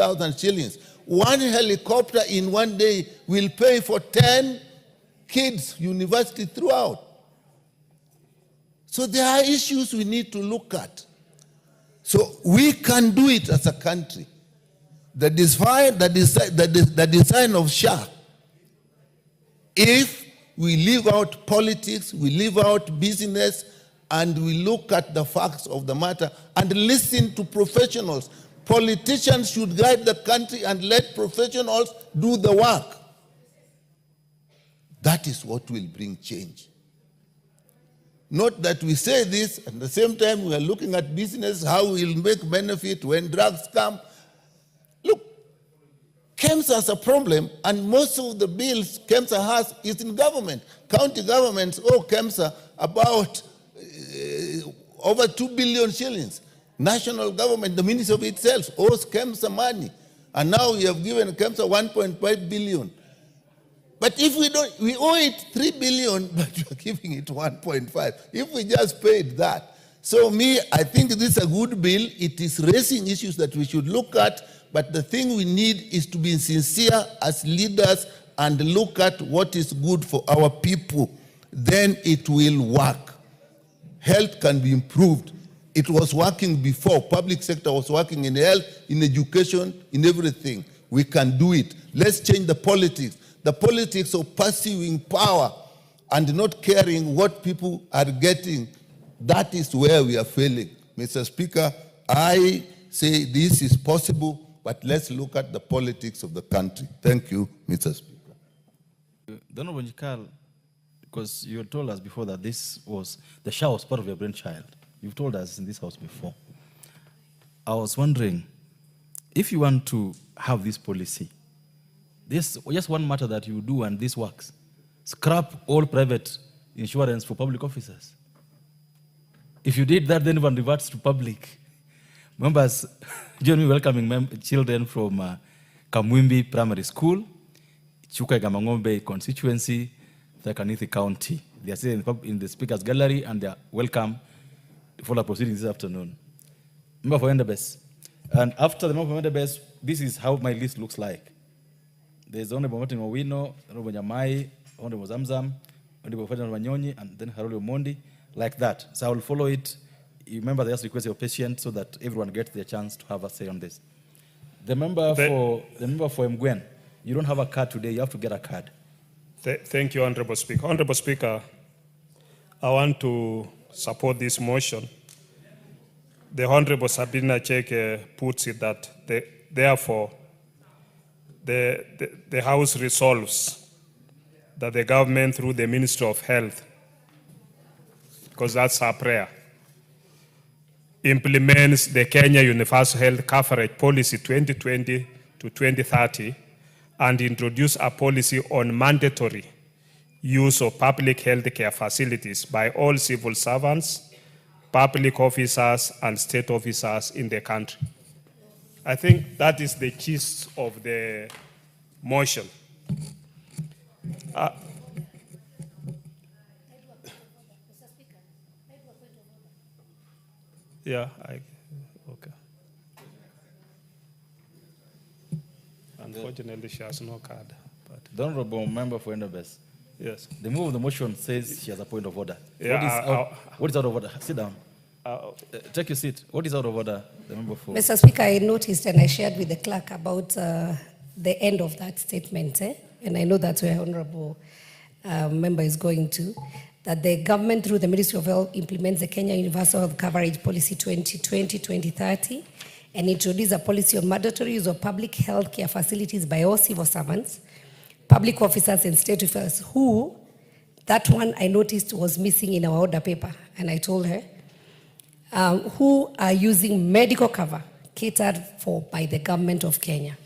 25,000 shillings. One helicopter in one day will pay for 10 kids' university throughout. So there are issues we need to look at. So we can do it as a country. The design of SHA, if we leave out politics, we leave out business, and we look at the facts of the matter and listen to professionals. Politicians should guide the country and let professionals do the work. That is what will bring change. Not that we say this, at the same time we are looking at business, how we'll make benefit when drugs come. Look, KEMSA has a problem, and most of the bills KEMSA has is in government. County governments owe KEMSA about over 2 billion shillings. National government, the ministry of itself, owes KEMSA money. And now we have given KEMSA 1.5 billion. But if we don't, we owe it 3 billion, but we're giving it 1.5. If we just paid that. So I think this is a good bill. It is raising issues that we should look at, but the thing we need is to be sincere as leaders and look at what is good for our people. Then it will work. Health can be improved. It was working before. Public sector was working in health, in education, in everything. We can do it. Let's change the politics. The politics of pursuing power and not caring what people are getting, that is where we are failing. Mr. Speaker, I say this is possible, but let's look at the politics of the country. Thank you, Mr. Speaker. The Honorable Njikal, because you told us before that the SHA was part of your brainchild. You've told us in this house before. I was wondering, if you want to have this policy, this just one matter that you do and this works. Scrap all private insurance for public officers. If you did that, then everyone reverts to public. Members, join me welcoming children from Kamwimbi Primary School, Chuka Gamangombe constituency, Tharaka-Nithi County. They are sitting in the speaker's gallery and they are welcome for the proceedings this afternoon. Member for Endebess. And after the member for Endebess, this is how my list looks like. There's Honorable Martin Owino, Honorable Nyamai, Honorable Zamzam, Honorable Ferdinand Wanyonyi, and then Haroli Omondi, like that. So I will follow it. You remember, they just request your patience so that everyone gets their chance to have a say on this. The member for Mgwen, you don't have a card today. You have to get a card. Thank you, Honorable Speaker. Honorable Speaker, I want to support this motion. The Honorable Sabina Cheke puts it that therefore the House resolves that the government through the Ministry of Health, because that's our prayer, implements the Kenya Universal Health Coverage Policy 2020 to 2030 and introduce a policy on mandatory use of public health care facilities by all civil servants, public officers, and state officers in the country. I think that is the gist of the motion. Okay. Unfortunately, she has no card. But the Honorable Member for Endebess. Yes. The move of the motion says she has a point of order. Yeah, what is out of order? Sit down. Take your seat. What is out of order? The member for... Mr. Speaker, I noticed and I shared with the clerk about the end of that statement, and I know that's where Honorable Member is going to, that the government through the Ministry of Health implements the Kenya Universal Health Coverage Policy 2020-2030 and introduce a policy on mandatory use of public health care facilities by all civil servants, public officers and state officials who, that one I noticed was missing in our order paper, and I told her, who are using medical cover catered for by the government of Kenya.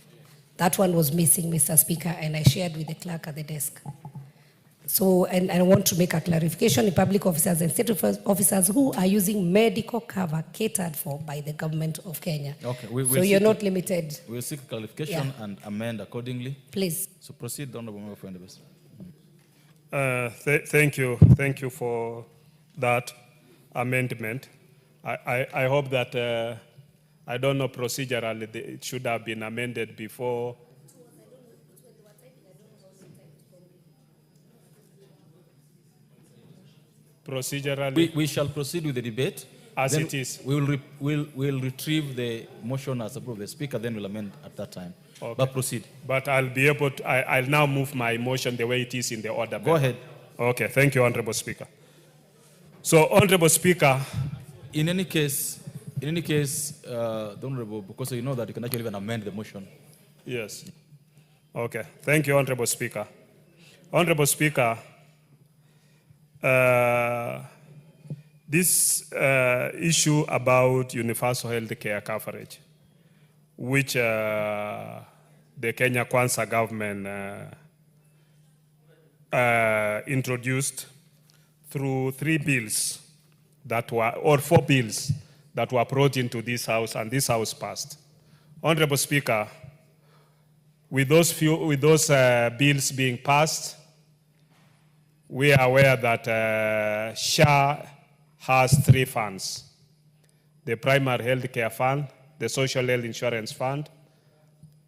That one was missing, Mr. Speaker, and I shared with the clerk at the desk. So, and I want to make a clarification, the public officers and state officers who are using medical cover catered for by the government of Kenya. Okay, so you're not limited. We'll seek clarification and amend accordingly. Please. So proceed, Honorable Member for Endebess. Thank you for that amendment. I hope that I don't know procedurally, it should have been amended before. Procedurally, We shall proceed with the debate. as Then it is. we'll retrieve the motion as approved by the speaker, then we'll amend at that time. Okay. But proceed. But I'll be able to, I'll now move my motion the way it is in the order. Go ahead. Okay, thank you, Honorable Speaker. So, Honorable Speaker, In any case, the Honorable, because you know that you can actually even amend the motion. yes. Okay, thank you, Honorable Speaker. Honorable Speaker, this issue about universal health care coverage, which the Kenya Kwanza government introduced through 3 bills that were, or 4 bills that were brought into this House, and this House passed. Honorable Speaker, with those bills being passed, we are aware that SHA has 3 funds: the Primary Health Care Fund, the Social Health Insurance Fund,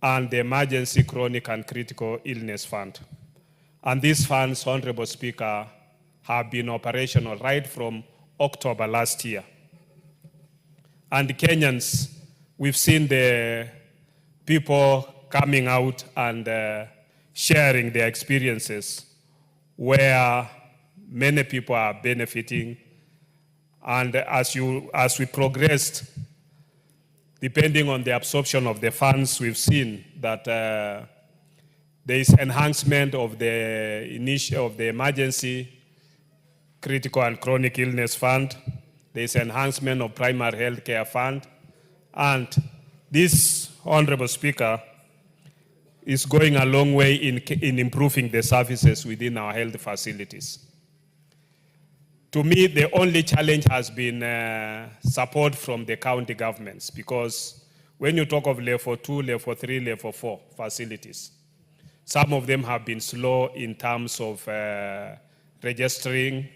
and the Emergency Chronic and Critical Illness Fund. And these funds, Honorable Speaker, have been operational right from October last year. And Kenyans, we've seen the people coming out and sharing their experiences where many people are benefiting. And as we progressed, depending on the absorption of the funds, we've seen that there is enhancement of the emergency, critical and chronic illness fund. There is enhancement of primary health care fund. And this, Honorable Speaker, is going a long way in improving the services within our health facilities. To me, the only challenge has been support from the county governments, because when you talk of level 2, level 3, level 4 facilities, some of them have been slow in terms of registering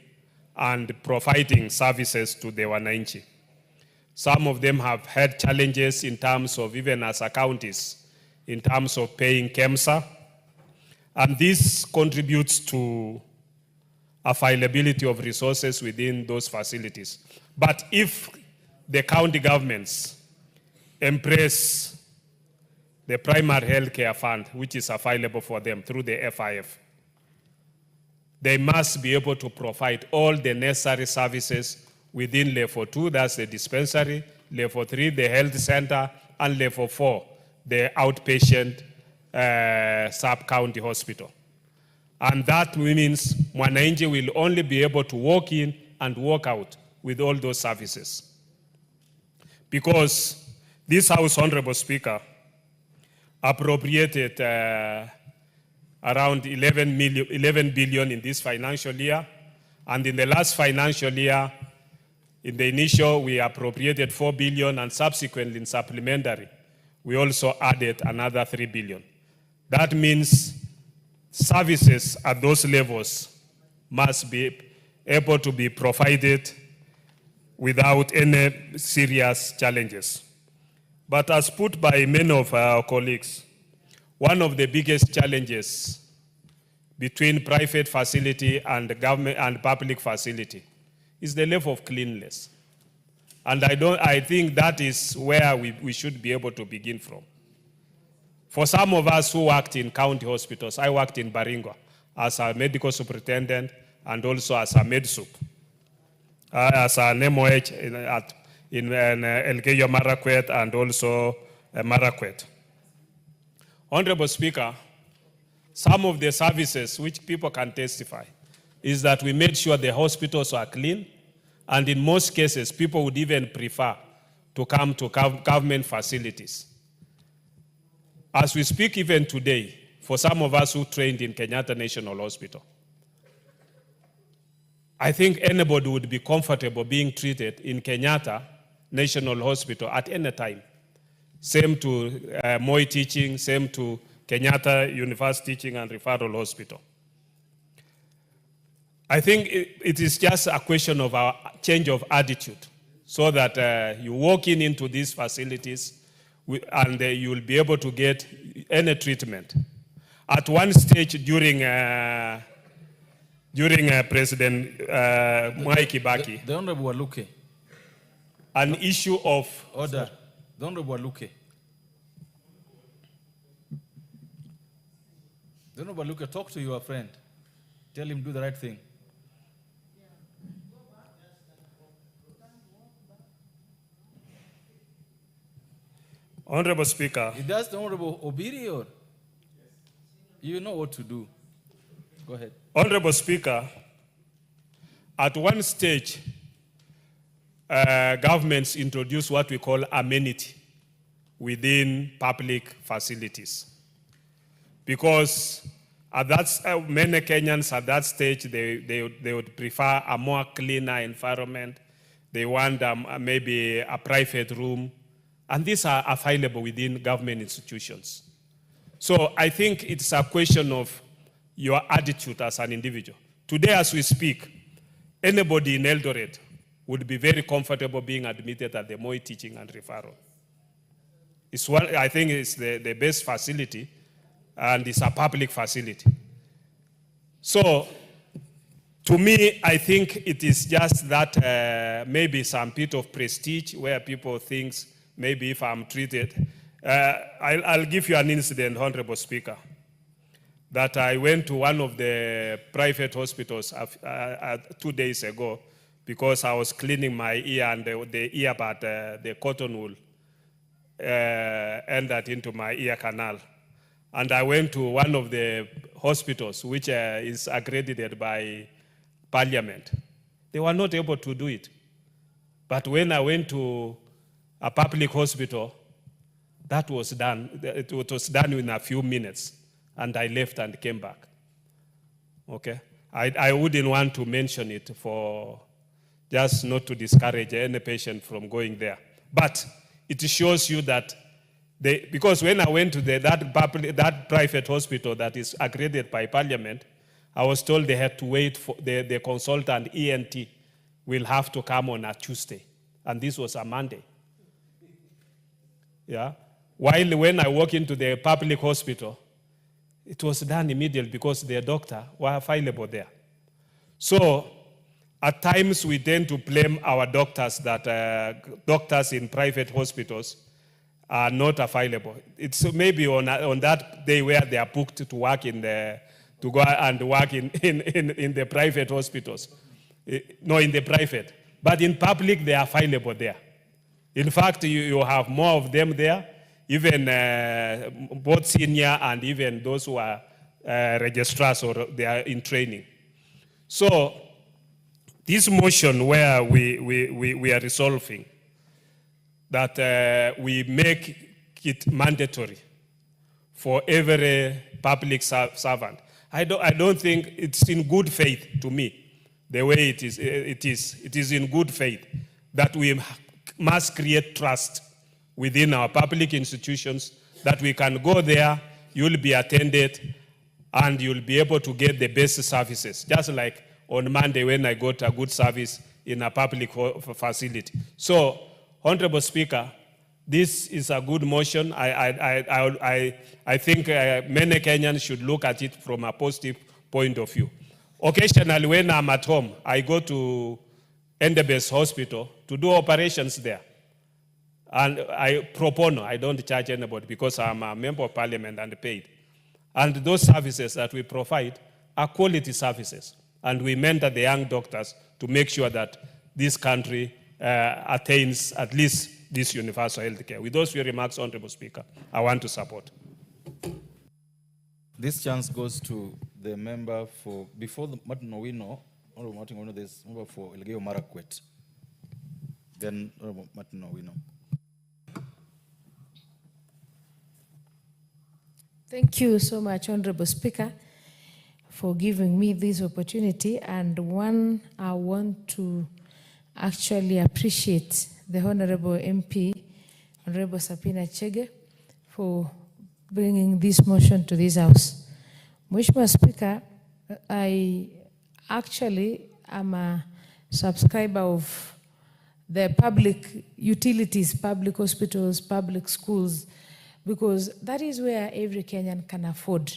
and providing services to the wananchi. Some of them have had challenges in terms of, even as counties, in terms of paying KEMSA. And this contributes to availability of resources within those facilities. But if the county governments embrace the primary health care fund, which is available for them through the FIF, they must be able to provide all the necessary services within level 2, that's the dispensary, level 3, the health center, and level 4, the outpatient sub-county hospital. And that means mwananchi will only be able to walk in and walk out with all those services. Because this House, Honorable Speaker, appropriated around 11 billion in this financial year. And in the last financial year, in the initial, we appropriated 4 billion, and subsequently in supplementary, we also added another 3 billion. That means services at those levels must be able to be provided without any serious challenges. But as put by many of our colleagues, one of the biggest challenges between private facility and government and public facility is the level of cleanliness. And I think that is where we should be able to begin from. For some of us who worked in county hospitals, I worked in Baringo as a medical superintendent and also as a medsup, as an MOH in Elgeyo Marakwet and also Marakwet. Honorable Speaker, some of the services which people can testify is that we made sure the hospitals are clean, and in most cases, people would even prefer to come to government facilities. As we speak even today, for some of us who trained in Kenyatta National Hospital, I think anybody would be comfortable being treated in Kenyatta National Hospital at any time. Same to Moi Teaching, same to Kenyatta University Teaching and Referral Hospital. I think it is just a question of our change of attitude. so that you walk into these facilities and you will be able to get any treatment. At one stage during President Mwai Kibaki, The Honorable Waluke. an issue of Order. The Honorable Waluke. The Honorable Waluke, talk to your friend. Tell him do the right thing. Honorable Speaker. If that's the Honorable Obiri, or you know what to do. Go ahead. Honorable Speaker, at one stage, governments introduced what we call amenity within public facilities. Because at that, many Kenyans at that stage, they would prefer a more cleaner environment. They want maybe a private room. And these are available within government institutions. So I think it's a question of your attitude as an individual. Today, as we speak, anybody in Eldoret would be very comfortable being admitted at the Moi Teaching and Referral. It's one, I think it's the best facility, and it's a public facility. So, to me, I think it is just that maybe some bit of prestige where people think maybe if I'm treated. I'll give you an incident, Honorable Speaker, that I went to one of the private hospitals 2 days ago because I was cleaning my ear and the earbud, the cotton wool entered into my ear canal. And I went to one of the hospitals which is accredited by Parliament. They were not able to do it. But when I went to a public hospital, that was done. It was done in a few minutes, and I left and came back. Okay? I wouldn't want to mention it for just not to discourage any patient from going there. But it shows you that, because when I went to that private hospital that is accredited by Parliament, I was told they had to wait for the consultant ENT will have to come on a Tuesday, and this was a Monday. Yeah. While when I walk into the public hospital, it was done immediately because the doctor were available there. So at times we tend to blame our doctors that doctors in private hospitals are not available. It's maybe on that day where they are booked to work to go and work in the private hospitals. No, in the private. But in public, they are available there. In fact, you have more of them there, even both senior and even those who are registrars or they are in training. So this motion where we are resolving that we make it mandatory for every public servant, I don't think it's in good faith to me, the way it is in good faith that we must create trust within our public institutions that we can go there, you'll be attended, and you'll be able to get the best services. Just like on Monday when I got a good service in a public facility. So, Honorable Speaker, this is a good motion. I think many Kenyans should look at it from a positive point of view. Occasionally, when I'm at home, I go to Endebess Hospital to do operations there. And I pro bono, I don't charge anybody because I'm a member of Parliament and paid. And those services that we provide are quality services. And we mentor the young doctors to make sure that this country attains at least this universal health care. With those few remarks, Honorable Speaker, I want to support. This chance goes to the member for, before the Martin Owino, Honorable Martin Owino, there's member for Elgeyo Marakwet. Then Honorable Martin Owino. Thank you so much, Honorable Speaker, for giving me this opportunity. And one, I want to actually appreciate the Honorable MP, Honorable Sapina Chege, for bringing this motion to this House. Mheshimiwa Speaker, I actually am a subscriber of the public utilities, public hospitals, public schools, because that is where every Kenyan can afford.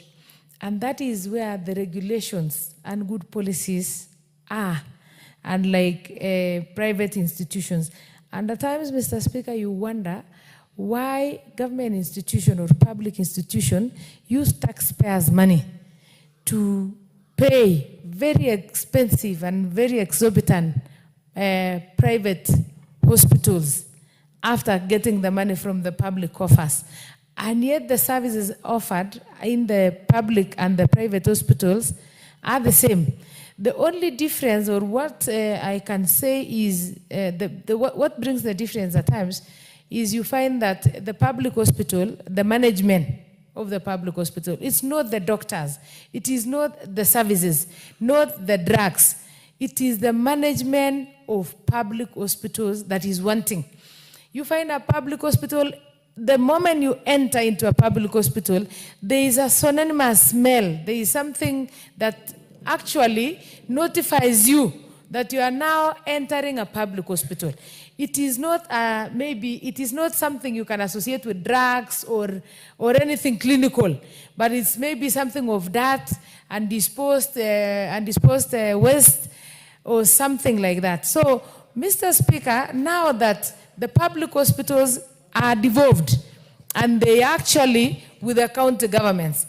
And that is where the regulations and good policies are, unlike private institutions. And at times, Mr. Speaker, you wonder why government institution or public institution use taxpayers' money to pay very expensive and very exorbitant private hospitals after getting the money from the public coffers. And yet the services offered in the public and the private hospitals are the same. The only difference, or what I can say is, what brings the difference at times, is you find that the public hospital, the management of the public hospital, it's not the doctors, it is not the services, not the drugs, it is the management of public hospitals that is wanting. You find a public hospital, the moment you enter into a public hospital, there is a synonymous smell. There is something that actually notifies you that you are now entering a public hospital. It is not maybe it is not something you can associate with drugs or anything clinical, but it's maybe something of dirt and disposed waste or something like that. So, Mr. Speaker, now that the public hospitals are devolved and they actually with the county governments,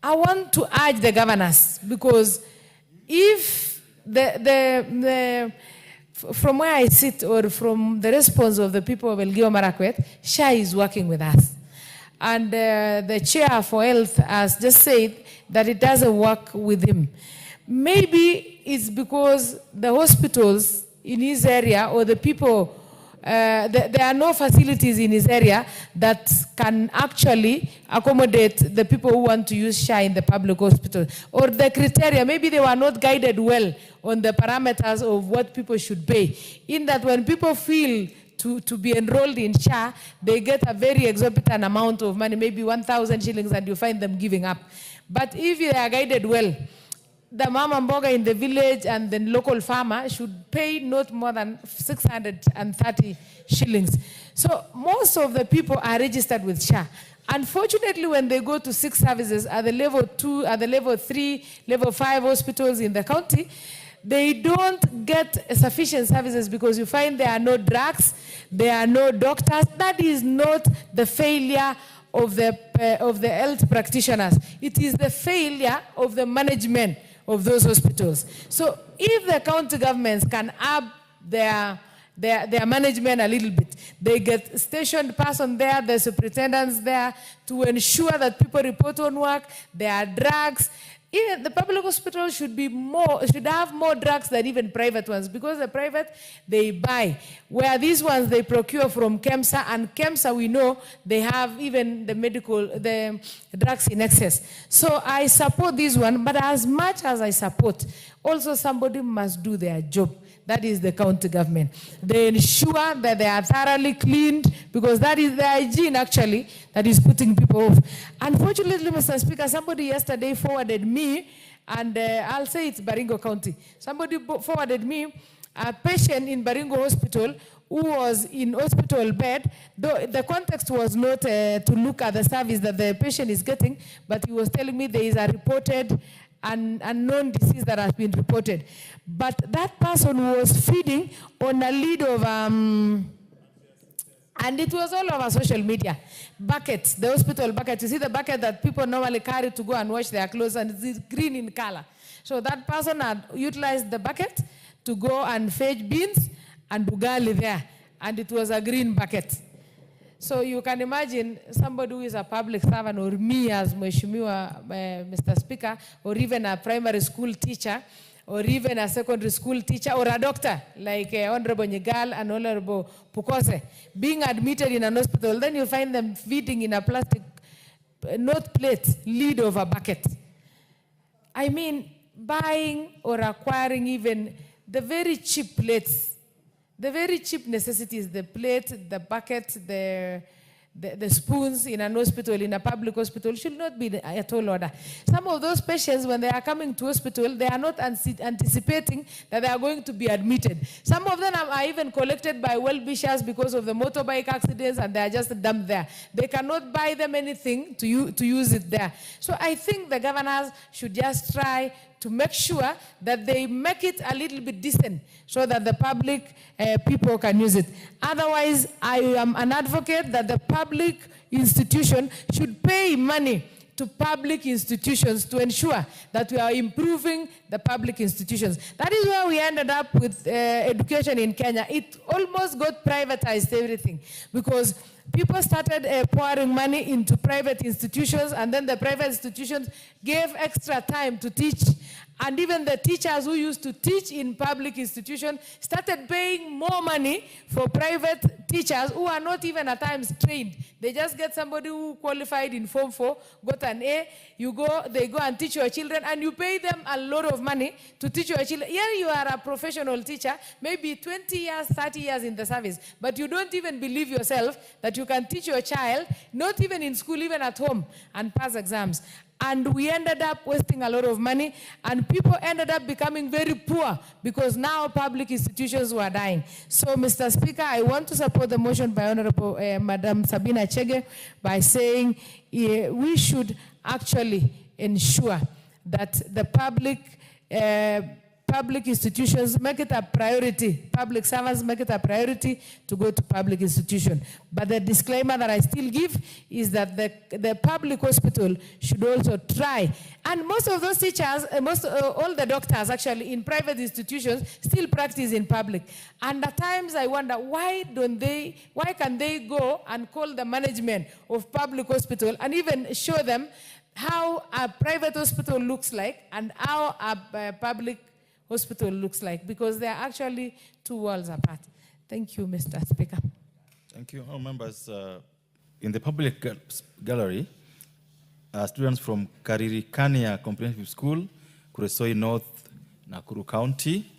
I want to urge the governors, because if from where I sit or from the response of the people of Elgeyo Marakwet, SHA is working with us. And the chair for health has just said that it doesn't work with him. Maybe it's because the hospitals in his area or the people, there are no facilities in his area that can actually accommodate the people who want to use SHA in the public hospital. Or the criteria, maybe they were not guided well on the parameters of what people should pay. In that when people feel to be enrolled in SHA, they get a very exorbitant amount of money, maybe 1,000 shillings, and you find them giving up. But if they are guided well, the mama mboga in the village and the local farmer should pay not more than 630 shillings. So most of the people are registered with SHA. Unfortunately, when they go to 6 services at the level 2, at the level 3, level 5 hospitals in the county, they don't get sufficient services because you find there are no drugs, there are no doctors. That is not the failure of the health practitioners. It is the failure of the management of those hospitals. So if the county governments can up their management a little bit, they get stationed person there, the superintendents there to ensure that people report on work, there are drugs. Even the public hospital should have more drugs than even private ones, because the private, they buy. Where these ones, they procure from KEMSA, and KEMSA, we know, they have even the drugs in excess. So I support this one, but as much as I support, also somebody must do their job. That is the county government. They ensure that they are thoroughly cleaned, because that is the hygiene actually that is putting people off. Unfortunately, Mr. Speaker, somebody yesterday forwarded me, and I'll say it's Baringo County. Somebody forwarded me a patient in Baringo Hospital who was in hospital bed. Though the context was not to look at the service that the patient is getting, but he was telling me there is a reported and unknown disease that has been reported. But that person was feeding on a lid of, and it was all over social media, buckets, the hospital bucket. You see the bucket that people normally carry to go and wash their clothes, and it's green in color. So that person had utilized the bucket to go and fetch beans and ugali there, and it was a green bucket. So you can imagine somebody who is a public servant, or me as Mheshimiwa, Mr. Speaker, or even a primary school teacher, or even a secondary school teacher, or a doctor, like Honorable Nyigal and Honorable Pukose, being admitted in an hospital, then you find them feeding in a plastic, not plate, lid of a bucket. I mean, buying or acquiring even the very cheap plates, the very cheap necessities, the plate, the bucket, the the spoons in an hospital, in a public hospital, should not be a tall order. Some of those patients, when they are coming to hospital, they are not anticipating that they are going to be admitted. Some of them are even collected by well-wishers because of the motorbike accidents, and they are just dumped there. They cannot buy them anything to use it there. So I think the governors should just try to make sure that they make it a little bit decent so that the public people can use it. Otherwise, I am an advocate that the public institution should pay money to public institutions to ensure that we are improving the public institutions. That is where we ended up with education in Kenya. It almost got privatized, everything, because people started pouring money into private institutions, and then the private institutions gave extra time to teach. And even the teachers who used to teach in public institutions started paying more money for private teachers who are not even at times trained. They just get somebody who qualified in Form 4, got an A, they go and teach your children, and you pay them a lot of money to teach your children. Here you are a professional teacher, maybe 20 years, 30 years in the service, but you don't even believe yourself that you can teach your child, not even in school, even at home, and pass exams. And we ended up wasting a lot of money, and people ended up becoming very poor because now public institutions were dying. So, Mr. Speaker, I want to support the motion by Honorable Madam Sabina Chege by saying we should actually ensure that the public institutions make it a priority, public servants make it a priority to go to public institution. But the disclaimer that I still give is that the public hospital should also try. And most of those teachers, all the doctors actually in private institutions still practice in public. And at times I wonder, why can they go and call the management of public hospital and even show them how a private hospital looks like and how a public hospital looks like, because they are actually two worlds apart. Thank you, Mr. Speaker. Thank you. All members, in the public gallery, students from Karirikania Comprehensive School, Kuresoi North, Nakuru County,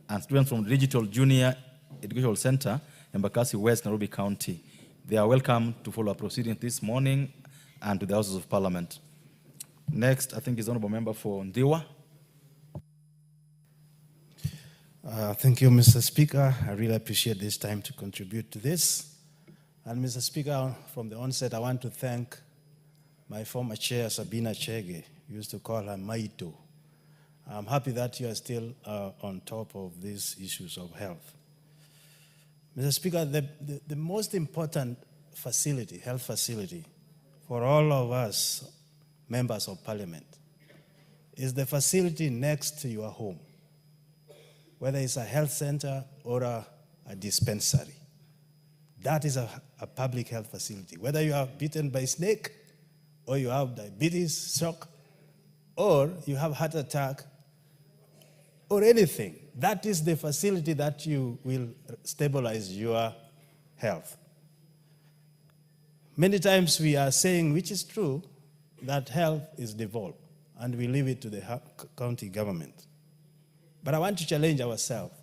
and students from the Digital Junior Educational Center, Embakasi West, Nairobi County. They are welcome to follow our proceedings this morning and to the Houses of Parliament. Next, I think is Honorable Member for Ndiwa. Thank you, Mr. Speaker. I really appreciate this time to contribute to this. And Mr. Speaker, from the onset, I want to thank my former chair, Sabina Chege. We used to call her Maito. I'm happy that you are still on top of these issues of health. Mr. Speaker, the most important facility, health facility, for all of us members of Parliament, is the facility next to your home, whether it's a health center or a dispensary. That is a public health facility. Whether you are bitten by a snake, or you have diabetes, shock, or you have heart attack, or anything, that is the facility that you will stabilize your health. Many times we are saying, which is true, that health is devolved, and we leave it to the county government. But I want to challenge ourselves,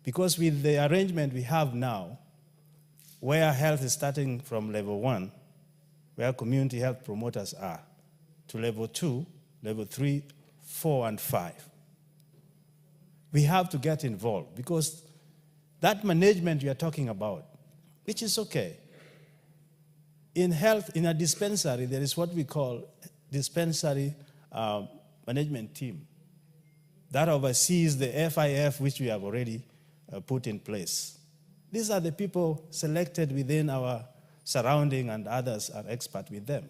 because with the arrangement we have now, where health is starting from level 1, where community health promoters are, to level 2, level 3, 4, and 5, we have to get involved, because that management we are talking about, which is okay. In health, in a dispensary, there is what we call dispensary management team that oversees the FIF, which we have already put in place. These are the people selected within our surrounding, and others are expert with them.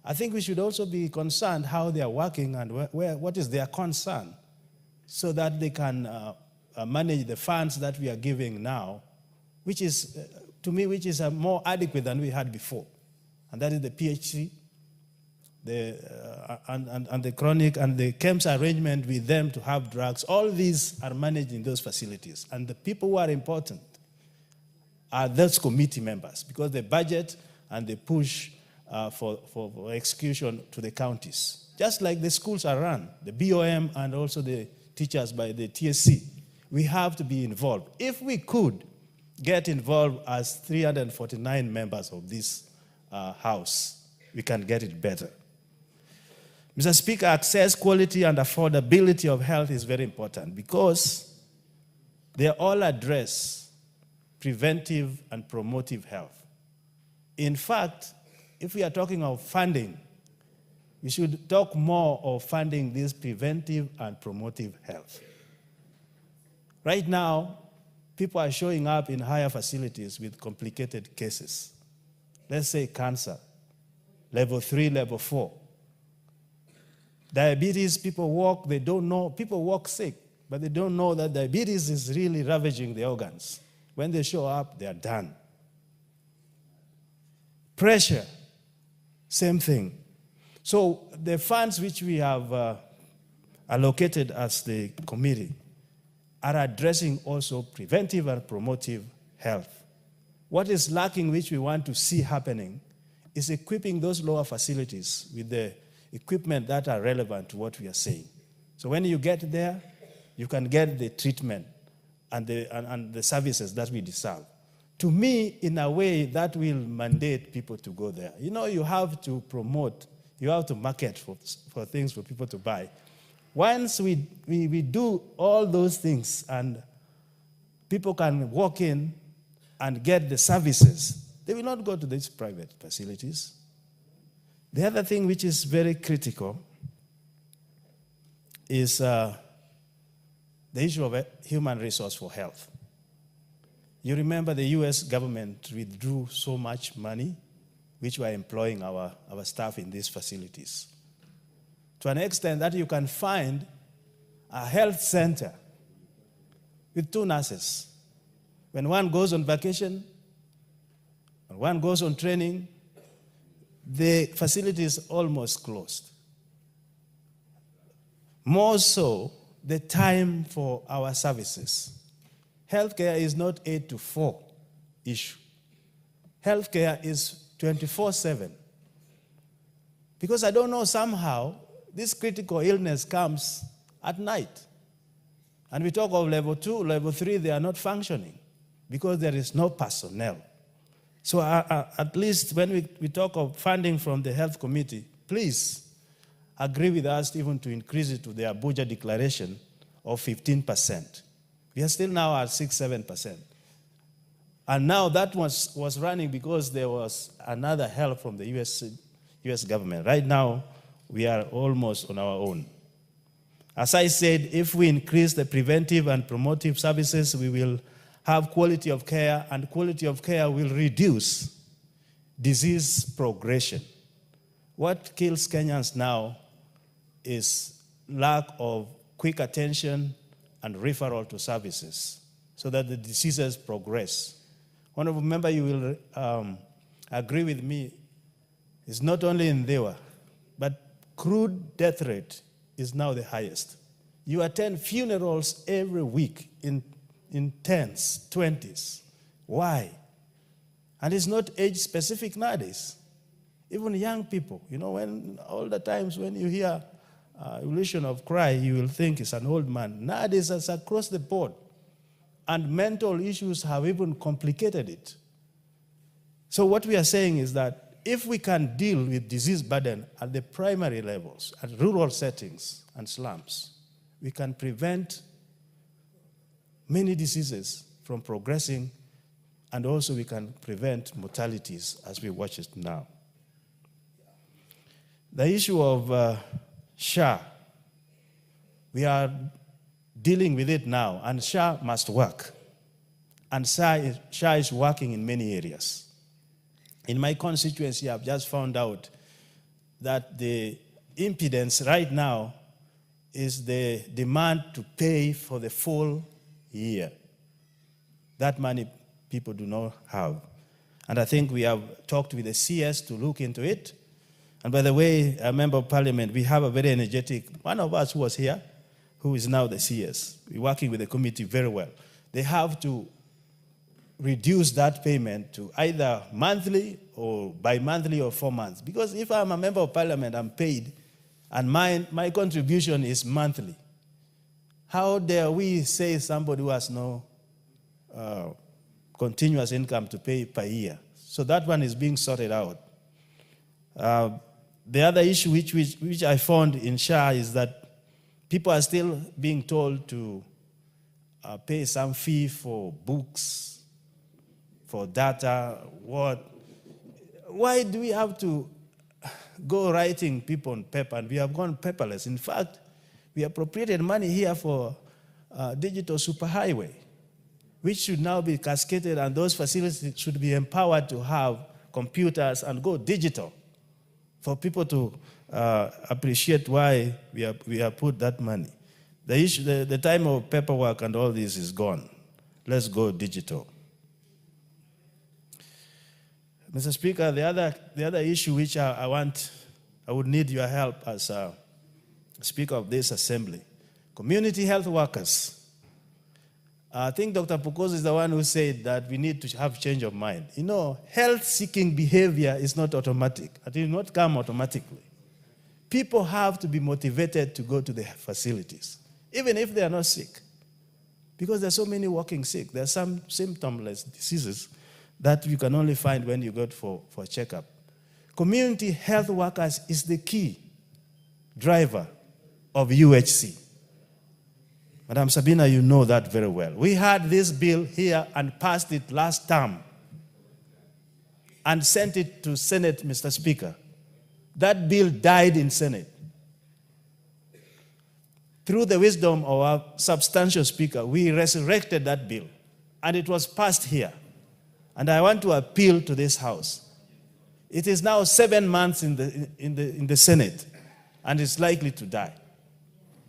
I think we should also be concerned how they are working and what is their concern, so that they can manage the funds that we are giving now, which is, to me, which is more adequate than we had before. And that is the PHC, and the chronic and the KEMS arrangement with them to have drugs. All these are managed in those facilities. And the people who are important are those committee members, because they budget and they push for execution to the counties. Just like the schools are run, the BOM and also the teachers by the TSC. We have to be involved. If we could get involved as 349 members of this House, we can get it better. Mr. Speaker, access, quality, and affordability of health is very important because they all address preventive and promotive health. In fact, if we are talking of funding, we should talk more of funding this preventive and promotive health. Right now, people are showing up in higher facilities with complicated cases. Let's say cancer, level 3, level 4. Diabetes, people walk, they don't know, people walk sick, but they don't know that diabetes is really ravaging the organs. When they show up, they are done. Pressure, same thing. So the funds which we have allocated as the committee are addressing also preventive and promotive health. What is lacking, which we want to see happening, is equipping those lower facilities with the equipment that are relevant to what we are saying. So when you get there, you can get the treatment and the services that we deserve. To me, in a way, that will mandate people to go there. You know, you have to promote, you have to market for things for people to buy. Once we do all those things and people can walk in and get the services, they will not go to these private facilities. The other thing which is very critical is the issue of human resource for health. You remember the US government withdrew so much money which were employing our staff in these facilities. To an extent that you can find a health center with 2 nurses. When one goes on vacation, when one goes on training, the facility is almost closed. More so, the time for our services. Healthcare is not 8 to 4 issue. Healthcare is 24/7. Because I don't know, somehow, this critical illness comes at night. And we talk of level 2, level 3, they are not functioning because there is no personnel. So at least when we talk of funding from the health committee, please agree with us even to increase it to the Abuja declaration of 15%. We are still now at 6-7%. And now that was running because there was another help from the US government. Right now, we are almost on our own. As I said, if we increase the preventive and promotive services, we will have quality of care, and quality of care will reduce disease progression. What kills Kenyans now is lack of quick attention and referral to services so that the diseases progress. Honorable member, you will agree with me, it's not only in Dewa, but crude death rate is now the highest. You attend funerals every week in 10s, 20s. Why? And it's not age specific nowadays. Even young people, you know, when all the times when you hear evolution of cry, you will think it's an old man. Nowadays, it's across the board. And mental issues have even complicated it. So what we are saying is that if we can deal with disease burden at the primary levels, at rural settings and slums, we can prevent many diseases from progressing, and also we can prevent mortalities as we watch it now. The issue of SHA, we are dealing with it now, and SHA must work. And SHA is working in many areas. In my constituency, I've just found out that the impedance right now is the demand to pay for the full year. That money people do not have. And I think we have talked with the CS to look into it. And by the way, a member of parliament, we have a very energetic, one of us who was here, who is now the CS. We're working with the committee very well. They have to reduce that payment to either monthly or bi-monthly or 4 months. Because if I'm a member of parliament, I'm paid, and my contribution is monthly. How dare we say somebody who has no continuous income to pay per year. So that one is being sorted out. The other issue which I found in SHA is that people are still being told to pay some fee for books, for data, what. Why do we have to go writing people on paper, and we have gone paperless? In fact, we appropriated money here for digital superhighway, which should now be cascaded, and those facilities should be empowered to have computers and go digital for people to appreciate why we have put that money. The issue, the time of paperwork and all this is gone. Let's go digital. Mr. Speaker, the other issue which I would need your help as Speaker of this Assembly, community health workers. I think Dr. Pukosi is the one who said that we need to have change of mind. You know, health-seeking behavior is not automatic. It will not come automatically. People have to be motivated to go to the facilities, even if they are not sick, because there are so many walking sick. There are some symptomless diseases that you can only find when you go for a checkup. Community health workers is the key driver of UHC. Madam Sabina, you know that very well. We had this bill here and passed it last term and sent it to Senate, Mr. Speaker. That bill died in Senate. Through the wisdom of our substantial Speaker, we resurrected that bill, and it was passed here. And I want to appeal to this House. It is now 7 months in the Senate, and it's likely to die.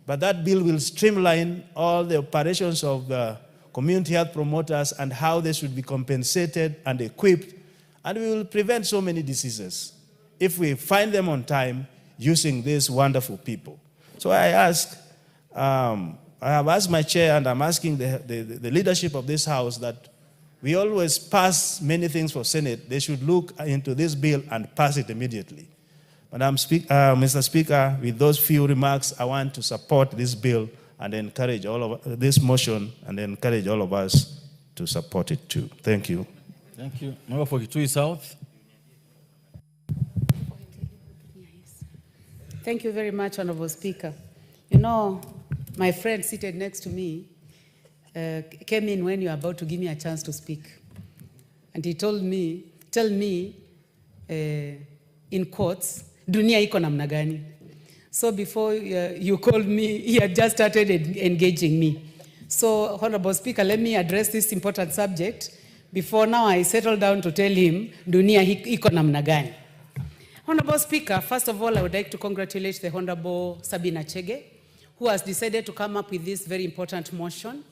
But that bill will streamline all the operations of the community health promoters and how they should be compensated and equipped, and we will prevent so many diseases if we find them on time using these wonderful people. So I have asked my chair, and I'm asking the leadership of this House that we always pass many things for Senate. They should look into this bill and pass it immediately. Mr. Speaker, with those few remarks, I want to support this bill and encourage this motion and encourage all of us to support it too. Thank you. Thank you. Member for Kitui South. Thank you very much, Honorable Speaker. You know, my friend seated next to me came in when you were about to give me a chance to speak. And he told me, tell me, in quotes, dunia iko namna gani. So before you called me, he had just started engaging me. So, Honorable Speaker, let me address this important subject before now I settle down to tell him, dunia iko namna gani. Honorable Speaker, first of all, I would like to congratulate the Honorable Sabina Chege, who has decided to come up with this very important motion.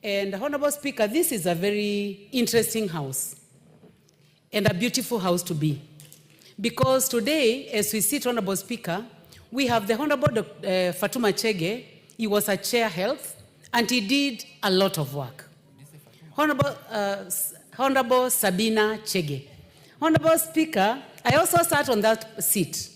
And Honorable Speaker, this is a very interesting house and a beautiful house to be. Because today, as we sit, Honorable Speaker, we have the Honorable Fatuma Chege. He was a chair health, and he did a lot of work. Honorable Sabina Chege. Honorable Speaker, I also sat on that seat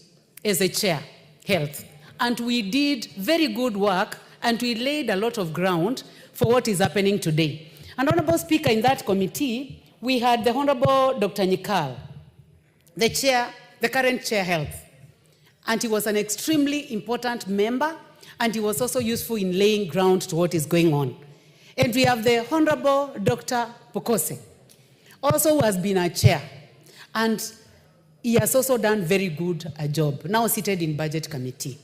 as a chair health, and we did very good work, and we laid a lot of ground for what is happening today. And Honorable Speaker, in that committee, we had the Honorable Dr. Nyikal, the current chair health. And he was an extremely important member, and he was also useful in laying ground to what is going on. And we have the Honorable Dr. Pukosi, also who has been a chair. And he has also done very good a job, now seated in Budget Committee.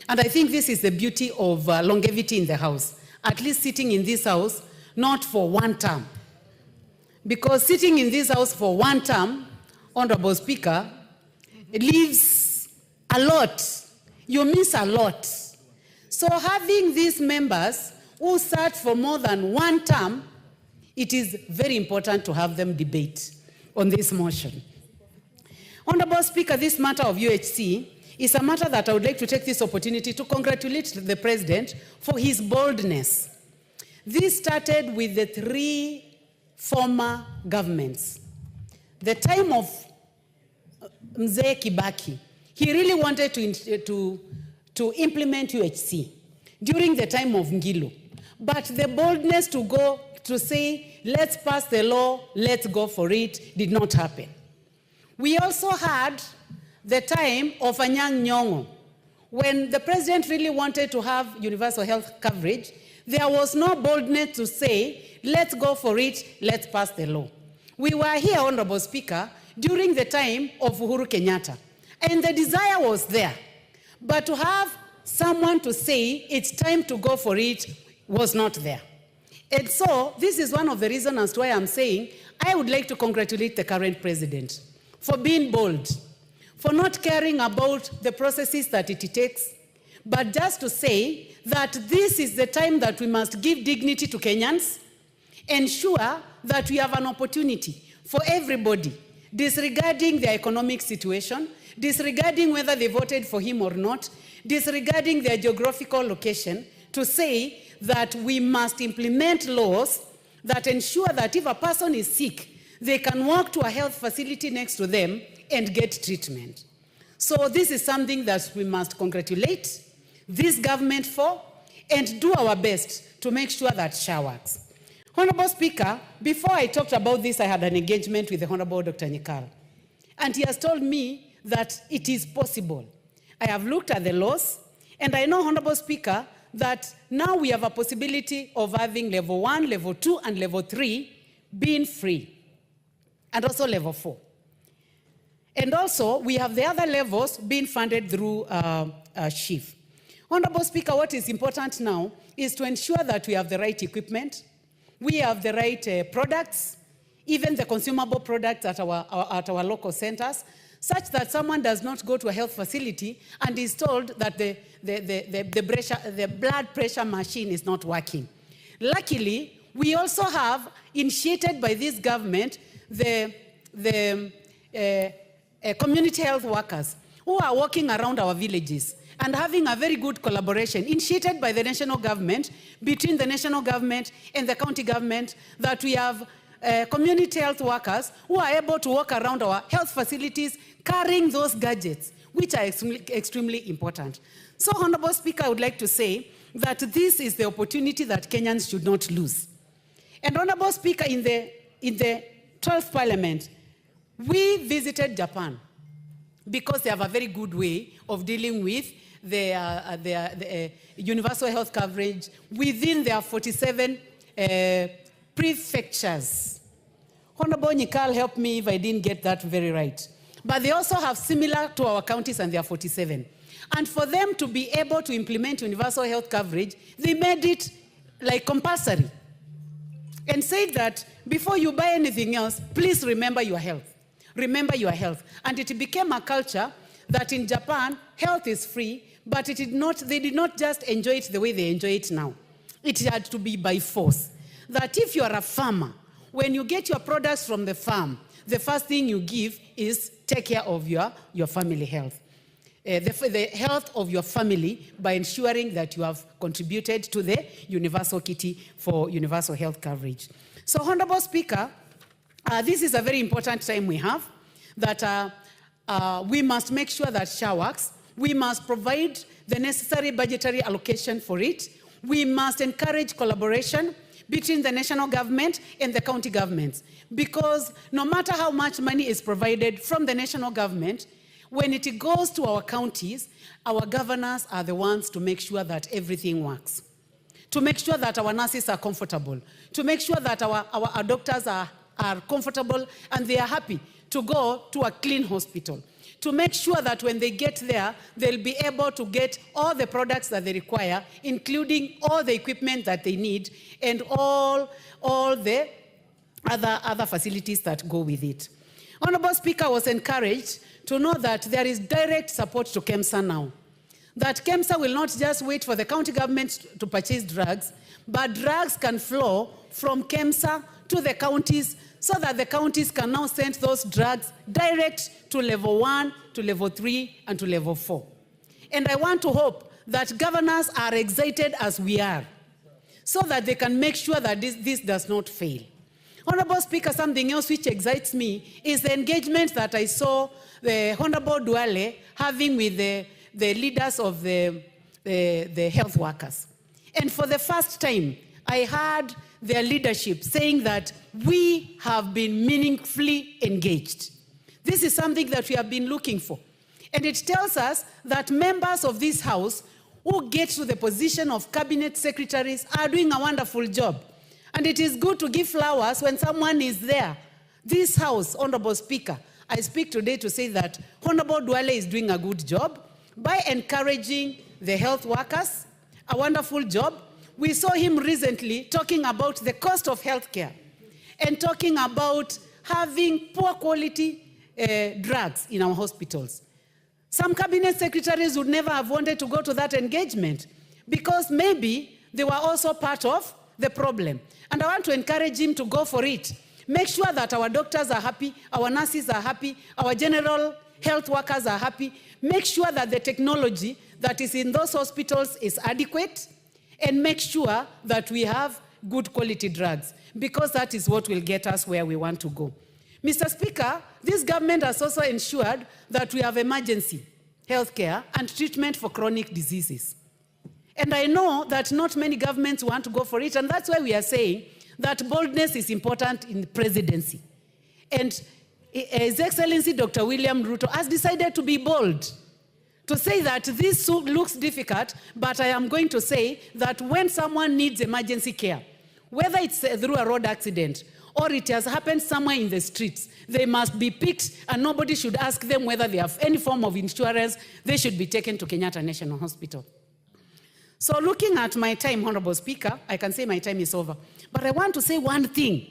And I think this is the beauty of longevity in the House. At least sitting in this House, not for one term. Because sitting in this House for one term, Honorable Speaker, it leaves a lot. You miss a lot. So having these members who sat for more than one term, it is very important to have them debate on this motion. Honorable Speaker, this matter of UHC is a matter that I would like to take this opportunity to congratulate the President for his boldness. This started with the 3 former governments. The time of Mzee Kibaki, he really wanted to implement UHC during the time of Ngilu. But the boldness to go to say, let's pass the law, let's go for it, did not happen. We also had the time of Anyang' Nyong'o. When the president really wanted to have universal health coverage, there was no boldness to say, let's go for it, let's pass the law. We were here, Honorable Speaker, during the time of Uhuru Kenyatta, and the desire was there. But to have someone to say it's time to go for it was not there. And so this is one of the reasons as to why I'm saying I would like to congratulate the current president for being bold, for not caring about the processes that it takes, but just to say that this is the time that we must give dignity to Kenyans, ensure that we have an opportunity for everybody, disregarding their economic situation, disregarding whether they voted for him or not, disregarding their geographical location, to say that we must implement laws that ensure that if a person is sick, they can walk to a health facility next to them and get treatment. So this is something that we must congratulate this government for and do our best to make sure that SHA works. Honorable Speaker, before I talked about this, I had an engagement with the Honorable Dr. Nyikal, and he has told me that it is possible. I have looked at the laws, and I know, Honorable Speaker, that now we have a possibility of having level 1, level 2, and level 3 being free, and also level 4. And also, we have the other levels being funded through SHIF. Honorable Speaker, what is important now is to ensure that we have the right equipment, we have the right products, even the consumable products at our local centers, such that someone does not go to a health facility and is told that the blood pressure machine is not working. Luckily, we also have, initiated by this government, the community health workers who are walking around our villages and having a very good collaboration, initiated by the national government, between the national government and the county government, that we have community health workers who are able to walk around our health facilities carrying those gadgets, which are extremely important. So, Honorable Speaker, I would like to say that this is the opportunity that Kenyans should not lose. And Honorable Speaker, in the 12th Parliament, we visited Japan because they have a very good way of dealing with the universal health coverage within their 47 prefectures. Honorable Nyikal, help me if I didn't get that very right. But they also have similar to our counties, and they are 47. And for them to be able to implement universal health coverage, they made it like compulsory and said that before you buy anything else, please remember your health. Remember your health. And it became a culture that in Japan, health is free, but they did not just enjoy it the way they enjoy it now. It had to be by force. That if you are a farmer, when you get your products from the farm, the first thing you give is take care of your family health. The health of your family by ensuring that you have contributed to the universal kitty for universal health coverage. So, Honorable Speaker, this is a very important time we have, that we must make sure that SHA works. We must provide the necessary budgetary allocation for it. We must encourage collaboration between the national government and the county governments, because no matter how much money is provided from the national government, when it goes to our counties, our governors are the ones to make sure that everything works, to make sure that our nurses are comfortable, to make sure that our doctors are comfortable and they are happy to go to a clean hospital, to make sure that when they get there, they'll be able to get all the products that they require, including all the equipment that they need and all the other facilities that go with it. Honorable Speaker, was encouraged to know that there is direct support to KEMSA now. That KEMSA will not just wait for the county government to purchase drugs, but drugs can flow from KEMSA to the counties, so that the counties can now send those drugs direct to level 1, to level 3, and to level 4. And I want to hope that governors are excited as we are, so that they can make sure that this does not fail. Honorable Speaker, something else which excites me is the engagement that I saw the Honorable Duale having with the leaders of the health workers. And for the first time, I heard their leadership, saying that we have been meaningfully engaged. This is something that we have been looking for. And it tells us that members of this House who get to the position of cabinet secretaries are doing a wonderful job. And it is good to give flowers when someone is there. This House, Honorable Speaker, I speak today to say that Honorable Duale is doing a good job by encouraging the health workers, a wonderful job. We saw him recently talking about the cost of healthcare and talking about having poor quality drugs in our hospitals. Some cabinet secretaries would never have wanted to go to that engagement because maybe they were also part of the problem. And I want to encourage him to go for it. Make sure that our doctors are happy, our nurses are happy, our general health workers are happy. Make sure that the technology that is in those hospitals is adequate, and make sure that we have good quality drugs, because that is what will get us where we want to go. Mr. Speaker, this government has also ensured that we have emergency healthcare and treatment for chronic diseases. And I know that not many governments want to go for it, and that's why we are saying that boldness is important in the presidency. And His Excellency Dr. William Ruto has decided to be bold, to say that this looks difficult, but I am going to say that when someone needs emergency care, whether it's through a road accident or it has happened somewhere in the streets, they must be picked and nobody should ask them whether they have any form of insurance. They should be taken to Kenyatta National Hospital. So looking at my time, Honorable Speaker, I can say my time is over. But I want to say one thing.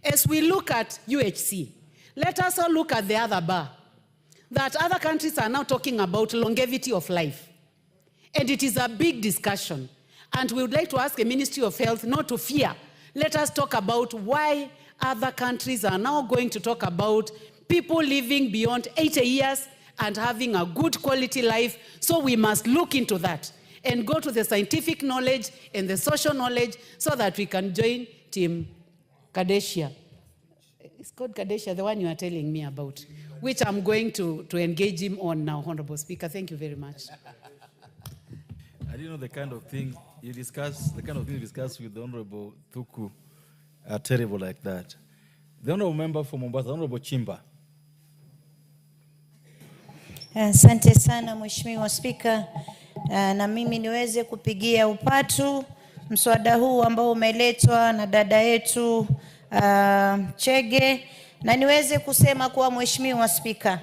As we look at UHC, let us all look at the other bar. That other countries are now talking about longevity of life. And it is a big discussion. And we would like to ask the Ministry of Health not to fear. Let us talk about why other countries are now going to talk about people living beyond 80 years and having a good quality life. So we must look into that and go to the scientific knowledge and the social knowledge so that we can join Team Kadesia. It's called Kadesia, the one you are telling me about, which I'm going to engage him on now, Honorable Speaker. Thank you very much. I didn't know the kind of thing you discuss, with the Honorable Thuku are terrible like that. The Honorable Member for Mombasa, Honorable Chimba. Asante sana Mheshimiwa Spika, na mimi niweze kupigia upatu mswada huu ambao umeletwa na dada yetu Chege, na niweze kusema kuwa Mheshimiwa Spika,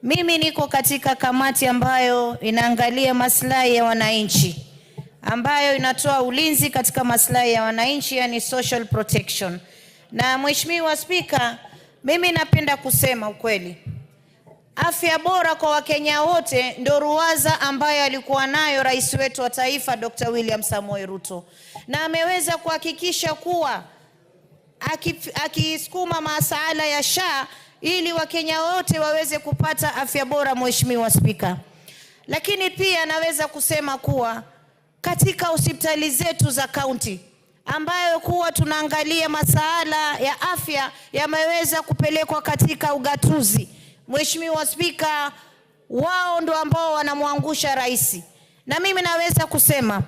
mimi niko katika kamati ambayo inaangalia maslahi ya wananchi, ambayo inatoa ulinzi katika maslahi ya wananchi, yani social protection. Na Mheshimiwa Spika, mimi napenda kusema ukweli. Afya bora kwa Wakenya wote ndio ruwaza ambayo alikuwa nayo rais wetu wa taifa Dr. William Samoei Ruto. Na ameweza kuhakikisha kuwa akisukuma masuala ya SHA ili Wakenya wote waweze kupata afya bora, Mheshimiwa Spika. Lakini pia naweza kusema kuwa katika hospitali zetu za kaunti ambayo kuwa tunaangalia masuala ya afya yameweza kupelekwa katika ugatuzi, Mheshimiwa Spika, wao ndo ambao wanamwangusha rais. Na mimi naweza kusema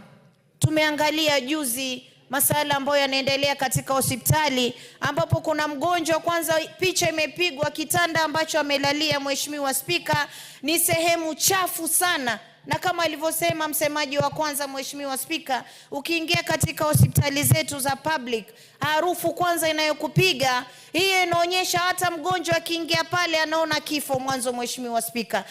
tumeangalia juzi masuala ambayo yanaendelea katika hospitali ambapo kuna mgonjwa, kwanza picha imepigwa kitanda ambacho amelalia, Mheshimiwa Spika, ni sehemu chafu sana. Na kama alivyosema msemaji wa kwanza, Mheshimiwa Spika, ukiingia katika hospitali zetu za public, harufu kwanza inayokupiga, hiyo inaonyesha hata mgonjwa akiingia pale anaona kifo mwanzo, Mheshimiwa Spika.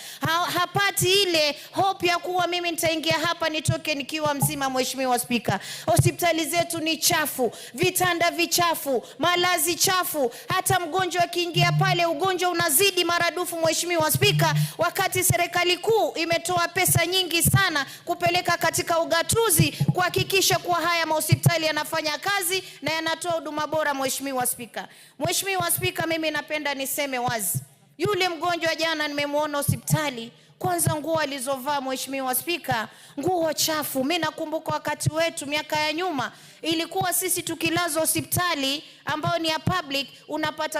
Hapati ile hope ya kuwa mimi nitaingia hapa nitoke nikiwa mzima, Mheshimiwa Spika. Hospitali zetu ni chafu, vitanda vichafu, malazi chafu. Hata mgonjwa akiingia pale ugonjwa unazidi maradufu, Mheshimiwa Spika, wakati serikali kuu imetoa pesa nyingi sana kupeleka katika ugatuzi kuhakikisha kuwa haya hospitali yanafanya kazi na yanatoa huduma bora, Mheshimiwa Spika. Mheshimiwa Spika, mimi napenda niseme wazi, yule mgonjwa jana nimemuona hospitali, Kwanza nguo alizovaa Mheshimiwa Spika, nguo chafu. Mimi nakumbuka wakati wetu miaka ya nyuma ilikuwa sisi tukilazwa hospitali ambao ni ya public,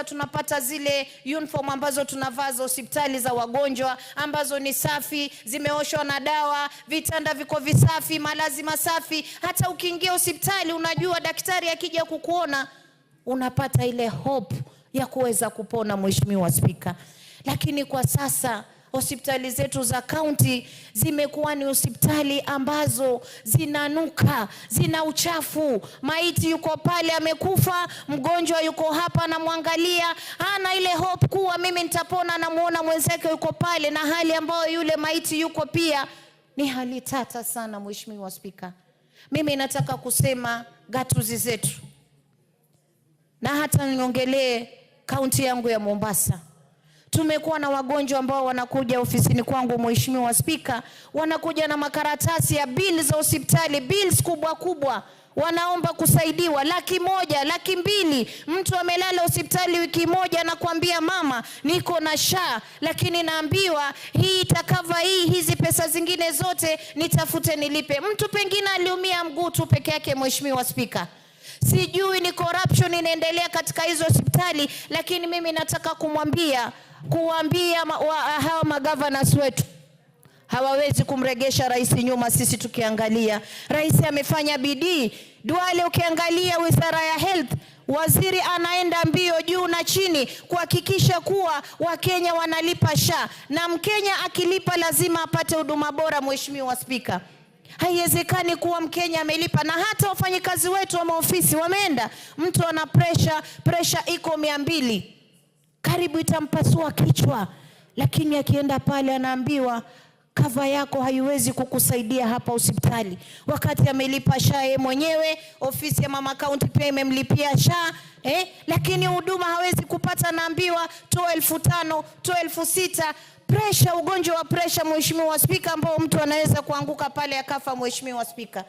tunapata zile uniform ambazo tunavaa za hospitali za wagonjwa ambazo ni safi, zimeoshwa na dawa, vitanda viko visafi, malazi masafi. Hata ukiingia hospitali unajua daktari akija kukuona unapata ile hope ya kuweza kupona Mheshimiwa Spika. Lakini kwa sasa hospitali zetu za kaunti zimekuwa ni hospitali ambazo zinanuka, zina uchafu. Maiti yuko pale amekufa, mgonjwa yuko hapa anamwangalia, hana ile hope kuwa mimi nitapona, namuona mwenzake yuko pale na hali ambayo yule maiti yuko pia ni hali tata sana Mheshimiwa Spika. Mimi nataka kusema gatuzi zetu, na hata niongelee kaunti yangu ya Mombasa. Tumekuwa na wagonjwa ambao wanakuja ofisini kwangu Mheshimiwa Spika, wanakuja na makaratasi ya bili za hospitali, bills kubwa kubwa, wanaomba kusaidiwa 100,000, 200,000. Mtu amelala hospitali wiki moja na kuambia mama niko na SHA, lakini naambiwa hii itakava hizi pesa zingine zote nitafute nilipe. Mtu pengine aliumia mguu tu peke yake Mheshimiwa Spika. Sijui ni corruption inaendelea katika hizo hospitali, lakini mimi nataka kuambia hawa magovernors wetu hawawezi kumregesha rais nyuma. Sisi tukiangalia rais amefanya bidii. Duale ukiangalia wizara ya health, waziri anaenda mbio juu na chini kuhakikisha kuwa Wakenya wanalipa SHA, na Mkenya akilipa lazima apate huduma bora Mheshimiwa Spika. Haiwezekani kuwa Mkenya amelipa na hata wafanyikazi wetu wa maofisi wameenda, mtu ana pressure iko 200, karibu itampasua kichwa, lakini akienda pale anaambiwa kava yako haiwezi kukusaidia hapa hospitali, wakati amelipa SHA yeye mwenyewe. Ofisi ya mama county pia imemlipia SHA, lakini huduma hawezi kupata, naambiwa toa 5,000, toa 6,000. Pressure, ugonjwa wa pressure Mheshimiwa Spika, ambao mtu anaweza kuanguka pale akafa Mheshimiwa Spika.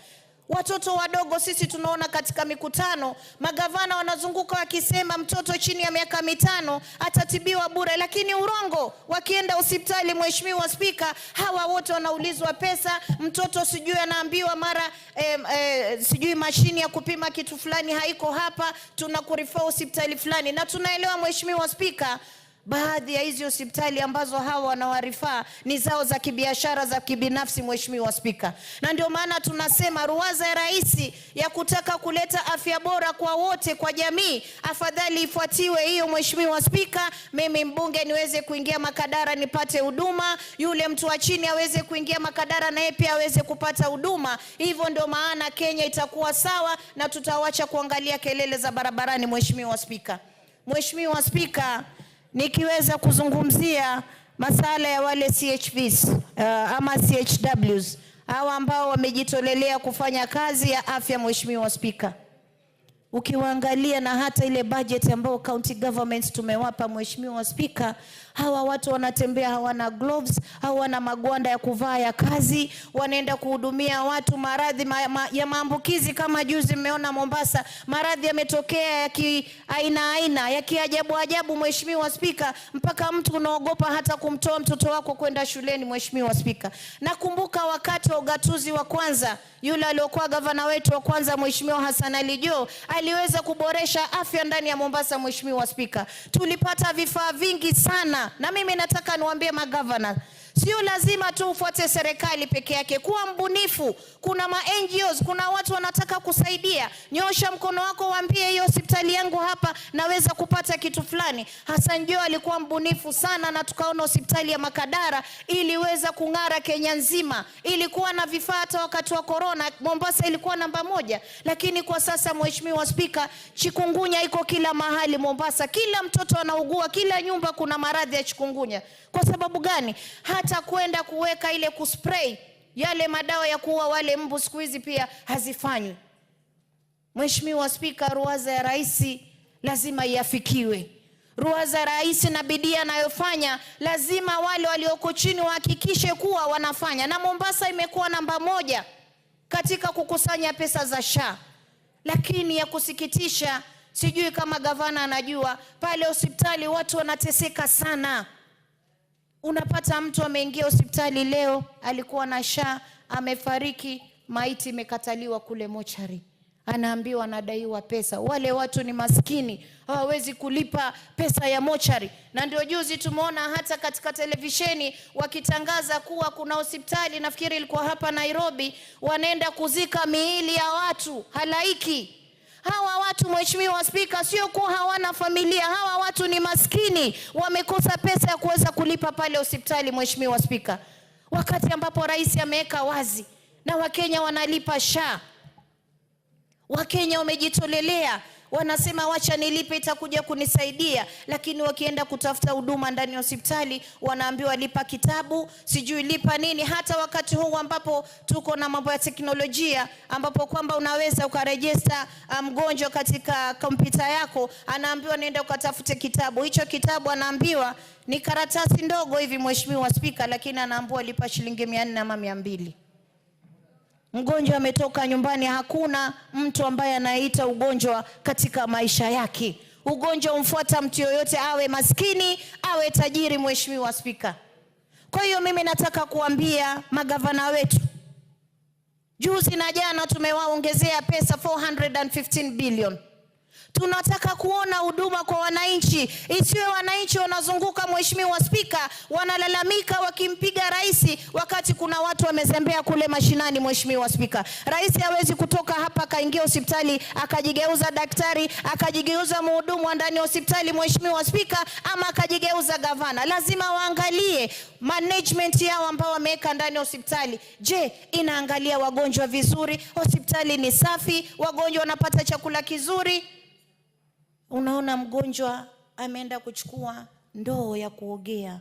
Watoto wadogo sisi tunaona katika mikutano magavana wanazunguka wakisema mtoto chini ya miaka 5 atatibiwa bure, lakini urongo. Wakienda hospitali Mheshimiwa Spika, hawa wote wanaulizwa pesa. Mtoto sijui anaambiwa mara sijui mashini ya kupima kitu fulani haiko hapa, tunakurifa hospitali fulani. Na tunaelewa Mheshimiwa Spika, baadhi ya hizo hospitali ambazo hawa wanawarifaa ni zao za kibiashara za kibinafsi Mheshimiwa Spika. Na ndio maana tunasema ruwaza ya rais ya kutaka kuleta afya bora kwa wote, kwa jamii, afadhali ifuatiwe hiyo Mheshimiwa Spika. Mimi mbunge niweze kuingia Makadara nipate huduma, yule mtu wa chini aweze kuingia Makadara na yeye pia aweze kupata huduma. Hivyo ndio maana Kenya itakuwa sawa na tutawacha kuangalia kelele za barabarani Mheshimiwa Spika. Mheshimiwa Spika, nikiweza kuzungumzia masala ya wale CHVs ama CHWs, hawa ambao wamejitolelea kufanya kazi ya afya Mheshimiwa Spika. Ukiwaangalia na hata ile budget ambayo county governments tumewapa Mheshimiwa Spika, hawa watu wanatembea hawana gloves, hawana magwanda ya kuvaa ya kazi, wanaenda kuhudumia watu maradhi ya maambukizi. Kama juzi mmeona Mombasa, maradhi yametokea ya aina ya kiajabu ajabu Mheshimiwa Spika, mpaka mtu unaogopa hata kumtoa mtoto wako kwenda shuleni Mheshimiwa Spika. Nakumbuka wakati wa ugatuzi wa kwanza, yule aliyokuwa gavana wetu wa kwanza Mheshimiwa Hassan Ali Joho aliweza kuboresha afya ndani ya Mombasa Mheshimiwa Spika. Tulipata vifaa vingi sana, na mimi nataka niwaambie magavana, sio lazima tu ufuate serikali peke yake, kuwa mbunifu. Kuna NGOs, kuna watu wanataka kusaidia. Nyosha mkono wako waambie hiyo hospitali yangu hapa naweza kupata kitu fulani. Hassan Joho alikuwa mbunifu sana, na tukaona hospitali ya Makadara iliweza kung'ara Kenya nzima. Ilikuwa na vifaa hata wakati wa corona Mombasa ilikuwa namba 1. Lakini kwa sasa Mheshimiwa Spika, chikungunya iko kila mahali Mombasa. Kila mtoto anaugua, kila nyumba kuna maradhi ya chikungunya. Kwa sababu gani? Hata kwenda kuweka ile kuspray yale madawa ya kuua wale mbu siku hizi pia hazifanywi. Mheshimiwa Spika, ruwaza ya rais lazima iafikiwe. Ruwaza ya rais na bidii anayofanya lazima wale walioko chini wahakikishe kuwa wanafanya. Na Mombasa imekuwa namba 1 katika kukusanya pesa za SHA. Lakini ya kusikitisha, sijui kama gavana anajua, pale hospitali watu wanateseka sana. Unapata mtu ameingia hospitali leo, alikuwa na SHA, amefariki, maiti imekataliwa kule mochari, anaambiwa anadaiwa pesa. Wale watu ni maskini, hawawezi kulipa pesa ya mochari. Na ndio juzi tumeona hata katika televisheni wakitangaza kuwa kuna hospitali, nafikiri ilikuwa hapa Nairobi, wanaenda kuzika miili ya watu halaiki. Hawa watu, Mheshimiwa Spika, sio kuwa hawana familia. Hawa watu ni maskini, wamekosa pesa ya kuweza kulipa pale hospitali, Mheshimiwa Spika, wakati ambapo rais ameweka wazi na Wakenya wanalipa SHA. Wakenya wamejitolelea, wanasema wacha nilipe, itakuja kunisaidia, lakini wakienda kutafuta huduma ndani ya hospitali wanaambiwa lipa kitabu, sijui lipa nini. Hata wakati huu ambapo tuko na mambo ya teknolojia, ambapo kwamba unaweza ukarejista mgonjwa katika kompyuta yako, anaambiwa nenda ukatafute kitabu. Hicho kitabu anaambiwa ni karatasi ndogo hivi, Mheshimiwa Spika, lakini anaambiwa lipa shilingi 400 ama 200. Mgonjwa ametoka nyumbani, hakuna mtu ambaye anaita ugonjwa katika maisha yake. Ugonjwa umfuata mtu yoyote, awe maskini, awe tajiri, Mheshimiwa Spika. Kwa hiyo mimi nataka kuambia magavana wetu, juzi na jana tumewaongezea pesa 415 billion. Tunataka kuona huduma kwa wananchi, isiwe wananchi wanazunguka, Mheshimiwa Spika, wanalalamika wakimpiga rais, wakati kuna watu wamezembea kule mashinani. Mheshimiwa Spika, rais hawezi kutoka hapa akaingia hospitali akajigeuza daktari, akajigeuza mhudumu ndani ya hospitali, Mheshimiwa Spika, ama akajigeuza gavana. Lazima waangalie management yao ambao wameweka ndani ya hospitali. Je, inaangalia wagonjwa vizuri? Hospitali ni safi? Wagonjwa wanapata chakula kizuri? Unaona mgonjwa ameenda kuchukua ndoo ya kuogea,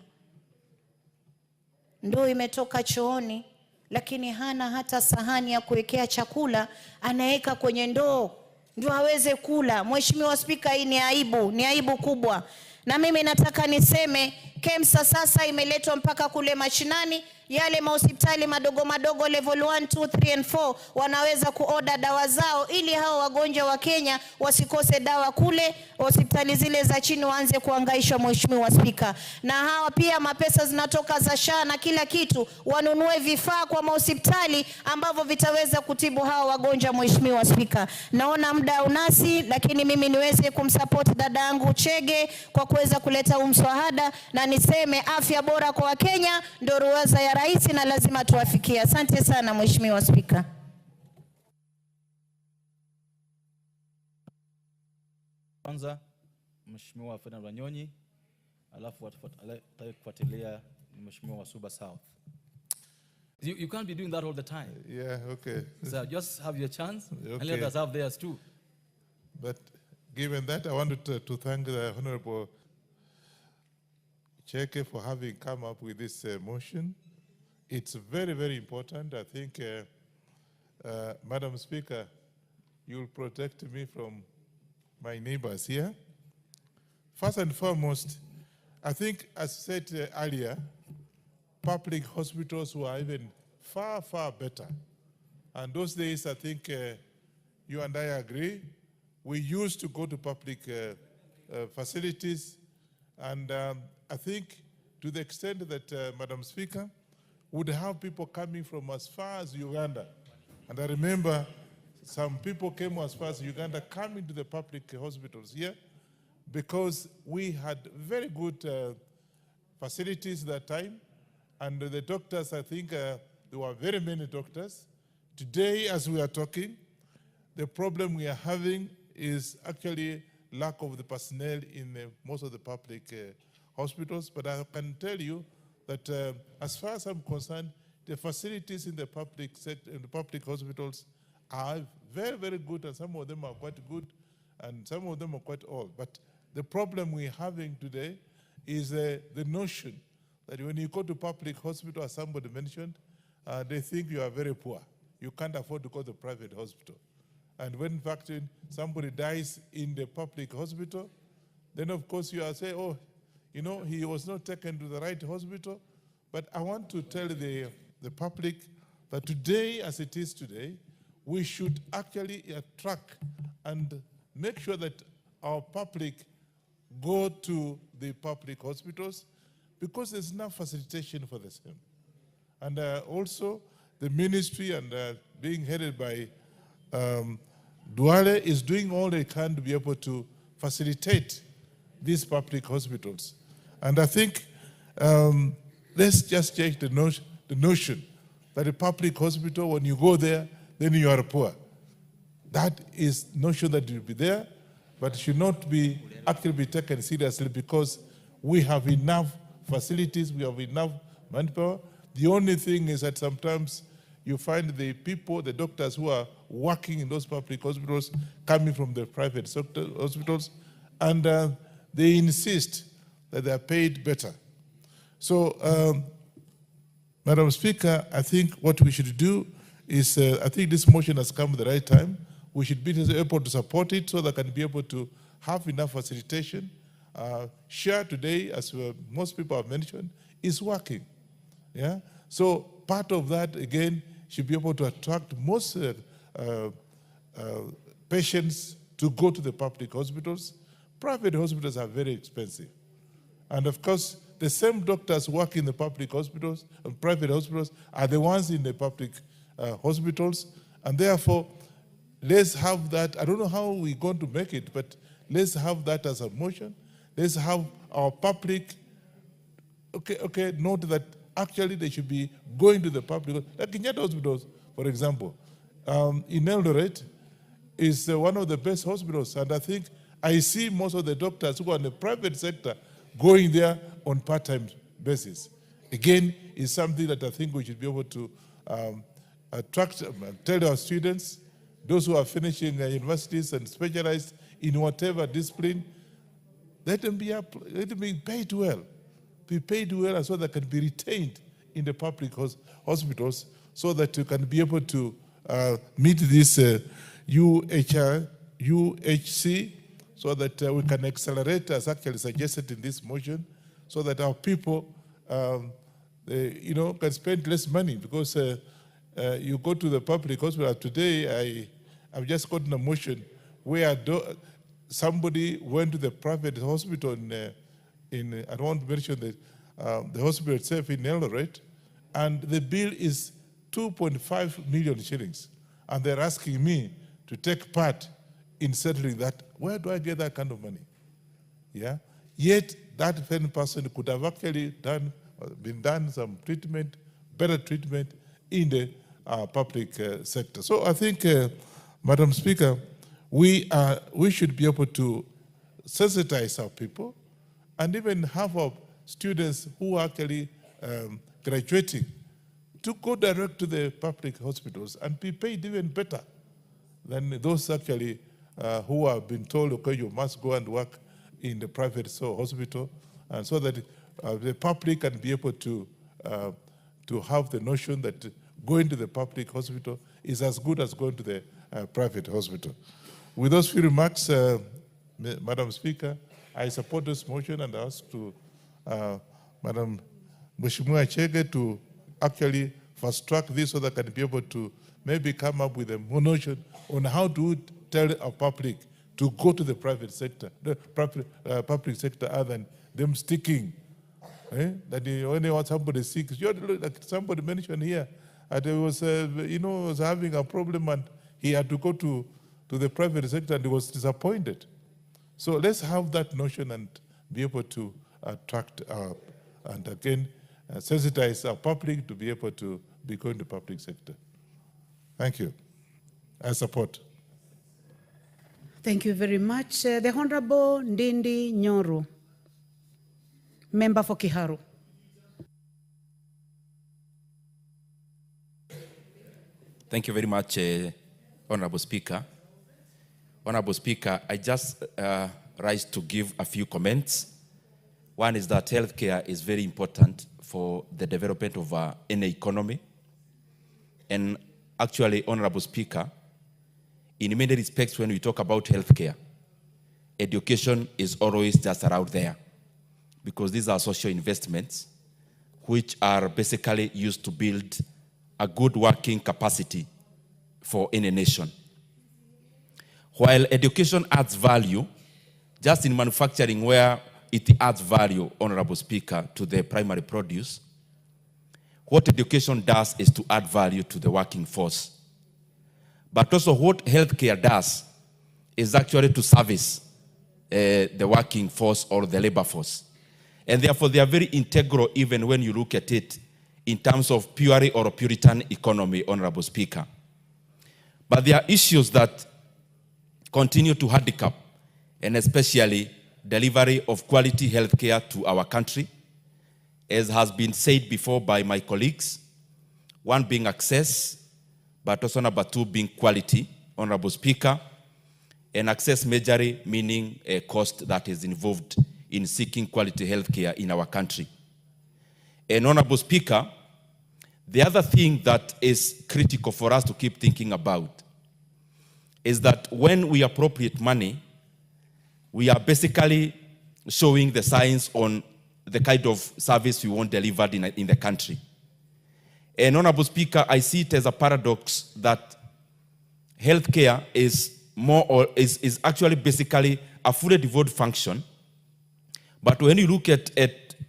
ndoo imetoka chooni, lakini hana hata sahani ya kuwekea chakula, anaweka kwenye ndoo ndio aweze kula. Mheshimiwa Spika, hii ni aibu, ni aibu kubwa. Na mimi nataka niseme KEMSA sasa imeletwa mpaka kule mashinani. Yale mahospitali madogo madogo level 1, 2, 3 and 4 wanaweza kuoda dawa zao, ili hao wagonjwa wa Kenya wasikose dawa kule hospitali zile za chini, waanze kuhangaishwa, Mheshimiwa Spika. Na hawa pia mapesa zinatoka za SHA na kila kitu, wanunue vifaa kwa mahospitali ambavyo vitaweza kutibu hawa wagonjwa, Mheshimiwa Spika. Naona muda unasi, lakini mimi niweze kumsupport dada yangu Chege kwa kuweza kuleta mswahada, na niseme afya bora kwa Wakenya ndio ruwaza ya rais na lazima tuwafikie. Asante sana Mheshimiwa Spika. Kwanza Mheshimiwa Ferdinand Wanyonyi, alafu atakufuatilia Mheshimiwa Wasuba South. You can't be doing that all the time. Yeah, okay. So just have your chance, Okay. and let us have theirs too. But given that, I wanted to thank the Honorable Cheke for having come up with this motion. It's very, very important. I think, Madam Speaker, you'll protect me from my neighbors here. First and foremost, I think, as said earlier, public hospitals were even far, far better. And those days, I think you and I agree, we used to go to public facilities. And I think to the extent that, Madam Speaker, would have people coming from as far as Uganda. And I remember some people came as far as Uganda coming to the public hospitals here because we had very good facilities that time. And the doctors, I think there were very many doctors. Today, as we are talking, the problem we are having is actually lack of the personnel in most of the public hospitals. But I can tell you that as far as I'm concerned, the facilities in the public sector, in the public hospitals are very, very good, and some of them are quite good, and some of them are quite old. But the problem we're having today is the notion that when you go to public hospital, as somebody mentioned, they think you are very poor. You can't afford to go to private hospital. And when in fact somebody dies in the public hospital, then of course you are saying, oh, you know, he was not taken to the right hospital. But I want to tell the public that today, as it is today, we should actually attract and make sure that our public go to the public hospitals, because there's enough facilitation for the same. And also, the ministry and being headed by Duale is doing all they can to be able to facilitate these public hospitals. And I think let's just change the notion that a public hospital, when you go there, then you are poor. That is notion that will be there, but should not be actually be taken seriously, because we have enough facilities, we have enough manpower. The only thing is that sometimes you find the people, the doctors who are working in those public hospitals coming from the private sector hospitals, and they insist that they are paid better. So, Madam Speaker, I think what we should do is, I think this motion has come at the right time. We should be able to support it so that can be able to have enough facilitation. Share today, as most people have mentioned, is working. Yeah. So part of that again should be able to attract most patients to go to the public hospitals. Private hospitals are very expensive, and of course, the same doctors work in the public hospitals and private hospitals are the ones in the public hospitals, and therefore, let's have that. I don't know how we're going to make it, but let's have that as a motion. Let's have our public, note that actually they should be going to the public, like Kenyatta hospitals, for example. In Eldoret is one of the best hospitals, and I think I see most of the doctors who are in the private sector going there on part-time basis. Again, is something that I think we should be able to attract, tell our students, those who are finishing universities and specialized in whatever discipline, let them be paid well. Be paid well, and so they can be retained in the public hospitals, so that you can be able to meet this UHC, so that we can accelerate, as actually suggested in this motion, so that our people, can spend less money, because you go to the public hospital. Today, I've just gotten a motion where somebody went to the private hospital in I don't want to mention the hospital itself in Eldoret, and the bill is 2.5 million shillings, and they're asking me to take part in settling that. Where do I get that kind of money? Yeah. Yet that same person could have actually been done some treatment, better treatment in the public sector. So I think, Madam Speaker, we should be able to sensitize our people, and even have our students who are actually graduating to go direct to the public hospitals and be paid even better than those actually who have been told, okay, you must go and work in the private hospital, and so that the public can be able to have the notion that going to the public hospital is as good as going to the private hospital. With those few remarks, Madam Speaker, I support this motion and ask to Madam Mheshimiwa Chege to actually fast track this, so that can be able to maybe come up with a notion on how to tell our public to go to the private sector, the public sector, other than them sticking. That you only want somebody sick. Like somebody mentioned here, that he was, was having a problem and he had to go to the private sector and he was disappointed. So let's have that notion and be able to attract and again sensitize our public to be able to be going to the public sector. Thank you. I support. Thank you very much. The Honorable Ndindi Nyoro, Member for Kiharu. Thank you very much, Honorable Speaker. Honorable Speaker, I just rise to give a few comments. One is that healthcare is very important for the development of any economy. And actually, Honorable Speaker, in many respects, when we talk about healthcare, education is always just around there, because these are social investments which are basically used to build a good working capacity for any nation. While education adds value, just in manufacturing, where it adds value, Honorable Speaker, to the primary produce. What education does is to add value to the working force. But also what healthcare does is actually to service the working force or the labor force. And therefore they are very integral even when you look at it in terms of purity or Puritan economy, Honorable Speaker. But there are issues that continue to handicap, and especially delivery of quality healthcare to our country, as has been said before by my colleagues, one being access, but also number two being quality, Honorable Speaker, and access majorly meaning a cost that is involved in seeking quality healthcare in our country. And Honorable Speaker, the other thing that is critical for us to keep thinking about is that when we appropriate money, we are basically showing the signs on the kind of service we want delivered in the country. And Honorable Speaker, I see it as a paradox that healthcare is actually basically a fully devolved function. But when you look at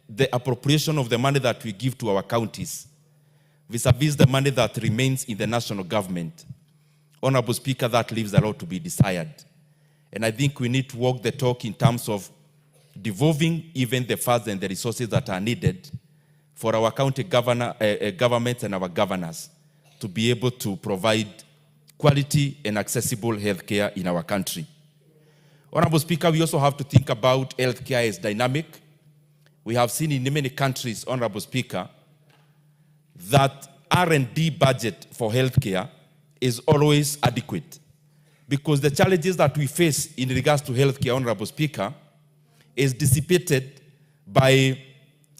the appropriation of the money that we give to our counties, vis-a-vis the money that remains in the national government, Honorable Speaker, that leaves a lot to be desired. And I think we need to walk the talk in terms of devolving even the funds and the resources that are needed for our county governments and our governors to be able to provide quality and accessible healthcare in our country. Honorable Speaker, we also have to think about healthcare as dynamic. We have seen in many countries, Honorable Speaker, that R&D budget for healthcare is always adequate, because the challenges that we face in regards to healthcare, Honorable Speaker, is dissipated by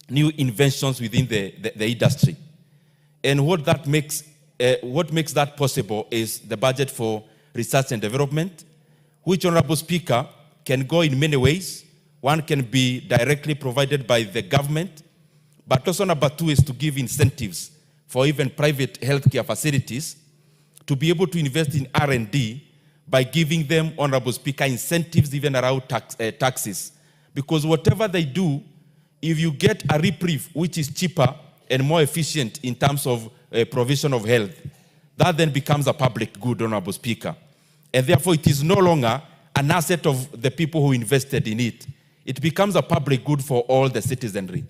new inventions within the industry. And what makes that possible is the budget for research and development, which, Honorable Speaker, can go in many ways. One can be directly provided by the government, but also number two is to give incentives for even private healthcare facilities to be able to invest in R&D by giving them, Honorable Speaker, incentives even around taxes. Because whatever they do, if you get a reprieve which is cheaper and more efficient in terms of provision of health, that then becomes a public good, Honorable Speaker. And therefore it is no longer an asset of the people who invested in it. It becomes a public good for all the citizenry.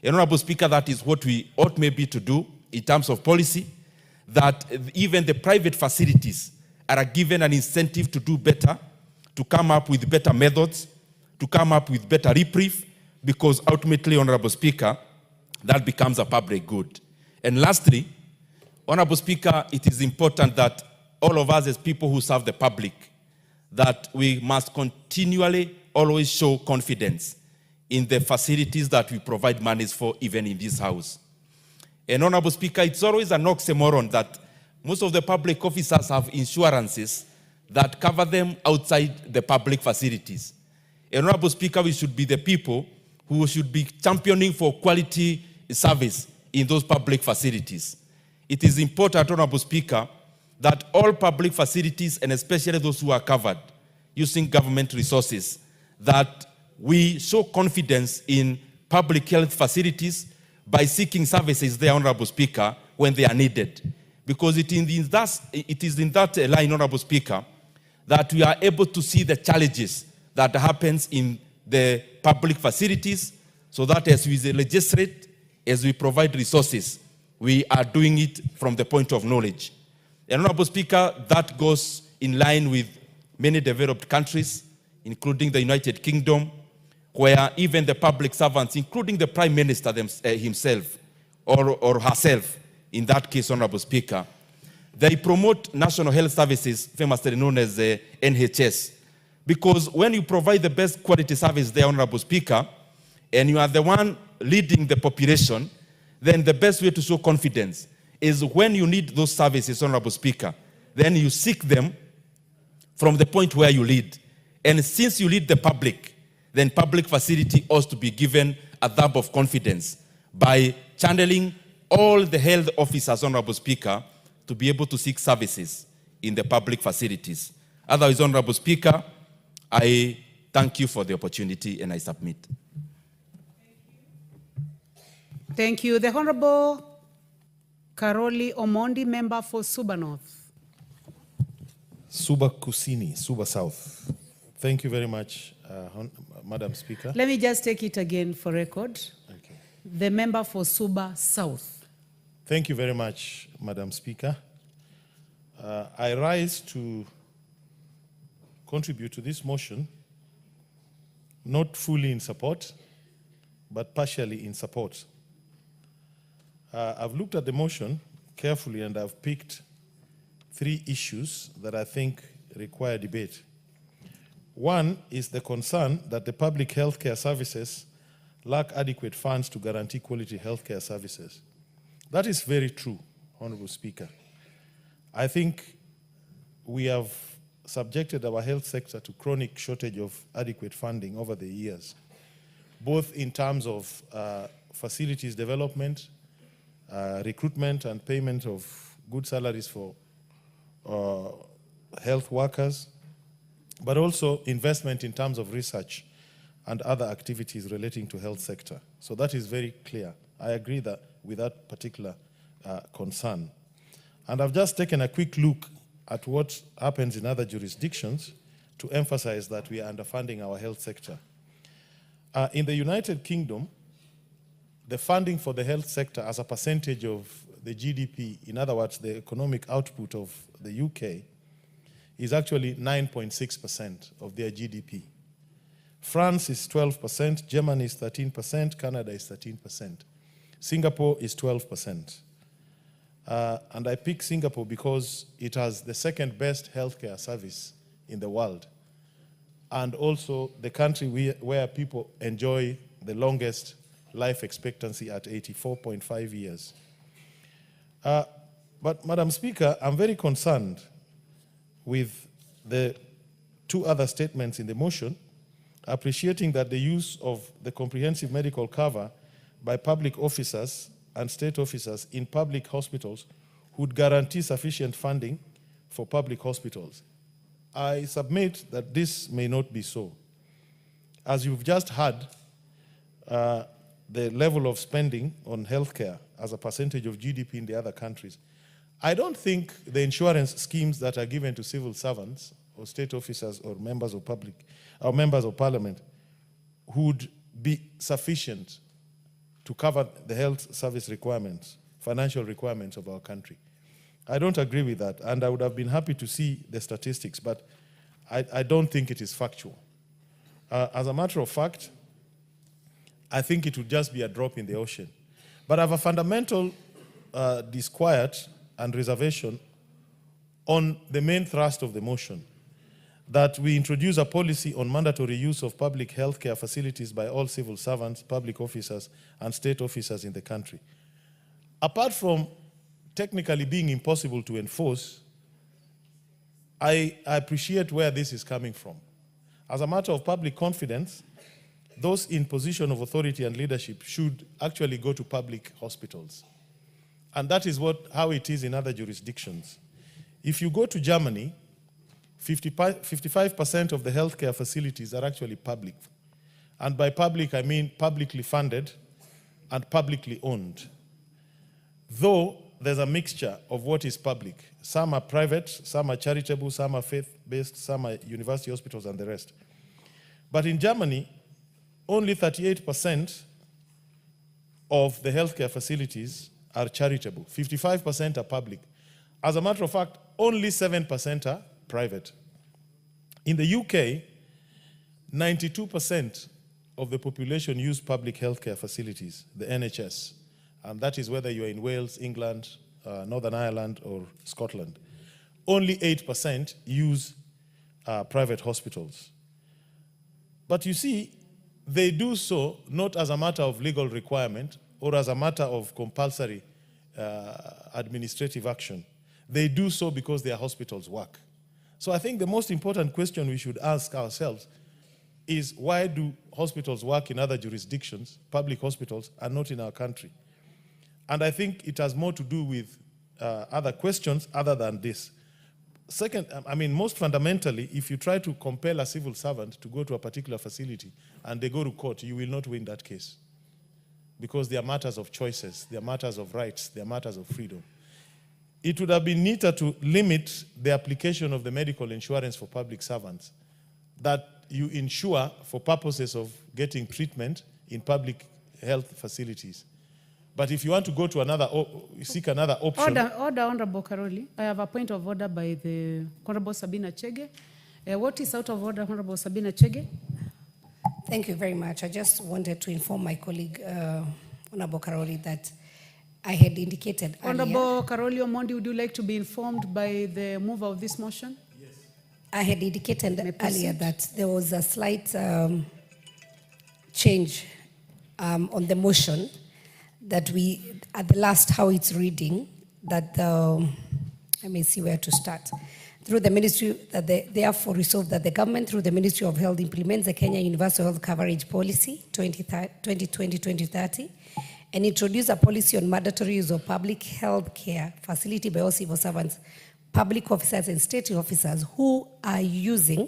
And Honorable Speaker, that is what we ought maybe to do in terms of policy, that even the private facilities are given an incentive to do better, to come up with better methods, to come up with better reprieve, because ultimately, Honorable Speaker, that becomes a public good. And lastly, Honorable Speaker, it is important that all of us as people who serve the public, that we must continually always show confidence in the facilities that we provide monies for, even in this house. And Honorable Speaker, it's always an oxymoron that most of the public officers have insurances that cover them outside the public facilities. And Honorable Speaker, we should be the people who should be championing for quality service in those public facilities. It is important, Honorable Speaker, that all public facilities, and especially those who are covered using government resources, that we show confidence in public health facilities by seeking services there, Honorable Speaker, when they are needed. Because it is in that line, Honorable Speaker, that we are able to see the challenges that happens in the public facilities, so that as we legislate, as we provide resources, we are doing it from the point of knowledge. And Honorable Speaker, that goes in line with many developed countries, including the United Kingdom, where even the public servants, including the Prime Minister himself or herself, in that case, Honorable Speaker, they promote national health services, famously known as the NHS. Because when you provide the best quality service there, Honorable Speaker, and you are the one leading the population, then the best way to show confidence is when you need those services, Honorable Speaker, then you seek them from the point where you lead. And since you lead the public, then public facility ought to be given a dab of confidence by channeling all the health officers, Honorable Speaker, to be able to seek services in the public facilities. Otherwise, Honorable Speaker, I thank you for the opportunity and I submit. Thank you. The Honorable Karoli Omondi, member for Suba North. Suba Kusini, Suba South. Thank you very much, Madam Speaker. Let me just take it again for record. Okay. The member for Suba South. Thank you very much, Madam Speaker. I rise to contribute to this motion, not fully in support, but partially in support. I've looked at the motion carefully and I've picked 3 issues that I think require debate. One is the concern that the public healthcare services lack adequate funds to guarantee quality healthcare services. That is very true, Honorable Speaker. I think we have subjected our health sector to chronic shortage of adequate funding over the years, both in terms of facilities development, recruitment and payment of good salaries for health workers, but also investment in terms of research and other activities relating to health sector. So that is very clear. I agree with that particular concern. And I've just taken a quick look at what happens in other jurisdictions to emphasize that we are underfunding our health sector. In the United Kingdom, the funding for the health sector as a percentage of the GDP, in other words, the economic output of the UK, is actually 9.6% of their GDP. France is 12%, Germany is 13%, Canada is 13%. Singapore is 12%. And I pick Singapore because it has the second best healthcare service in the world, and also the country where people enjoy the longest life expectancy at 84.5 years. But Madam Speaker, I'm very concerned with the 2 other statements in the motion, appreciating that the use of the comprehensive medical cover by public officers and state officers in public hospitals would guarantee sufficient funding for public hospitals. I submit that this may not be so. As you've just heard, the level of spending on healthcare as a percentage of GDP in the other countries, I don't think the insurance schemes that are given to civil servants or state officers or members of parliament would be sufficient to cover the health service requirements, financial requirements of our country. I don't agree with that, and I would have been happy to see the statistics, but I don't think it is factual. As a matter of fact, I think it would just be a drop in the ocean. But I have a fundamental disquiet and reservation on the main thrust of the motion, that we introduce a policy on mandatory use of public healthcare facilities by all civil servants, public officers, and state officers in the country. Apart from technically being impossible to enforce, I appreciate where this is coming from. As a matter of public confidence, those in position of authority and leadership should actually go to public hospitals. And that is how it is in other jurisdictions. If you go to Germany, 55% of the healthcare facilities are actually public. And by public, I mean publicly funded and publicly owned. Though there's a mixture of what is public. Some are private, some are charitable, some are faith-based, some are university hospitals and the rest. But in Germany, only 38% of the healthcare facilities are charitable. 55% are public. As a matter of fact, only 7% are private. In the UK, 92% of the population use public healthcare facilities, the NHS. And that is whether you're in Wales, England, Northern Ireland, or Scotland. Only 8% use private hospitals. But you see, they do so not as a matter of legal requirement or as a matter of compulsory administrative action. They do so because their hospitals work. So I think the most important question we should ask ourselves is, why do hospitals work in other jurisdictions, public hospitals, and not in our country? And I think it has more to do with other questions other than this. Second, I mean, most fundamentally, if you try to compel a civil servant to go to a particular facility and they go to court, you will not win that case. because they are matters of choices, they are matters of rights, they are matters of freedom. It would have been neater to limit the application of the medical insurance for public servants, that you insure for purposes of getting treatment in public health facilities. But if you want to go to another, seek another option. Order, Honorable Karoli. I have a point of order by the Honorable Sabina Chege. What is out of order, Honorable Sabina Chege? Thank you very much. I just wanted to inform my colleague, Honorable Karoli, that I had indicated earlier. Honorable Karoli Omondi, would you like to be informed by the mover of this motion? Yes. I had indicated earlier that there was a slight change on the motion, that we, at the last, how it's reading, that let me see where to start. Through the ministry, that therefore resolved that the government, through the Ministry of Health, implements the Kenya Universal Health Coverage Policy 2020-2030, and introduce a policy on mandatory use of public health care facility by all civil servants, public officers, and state officers who are using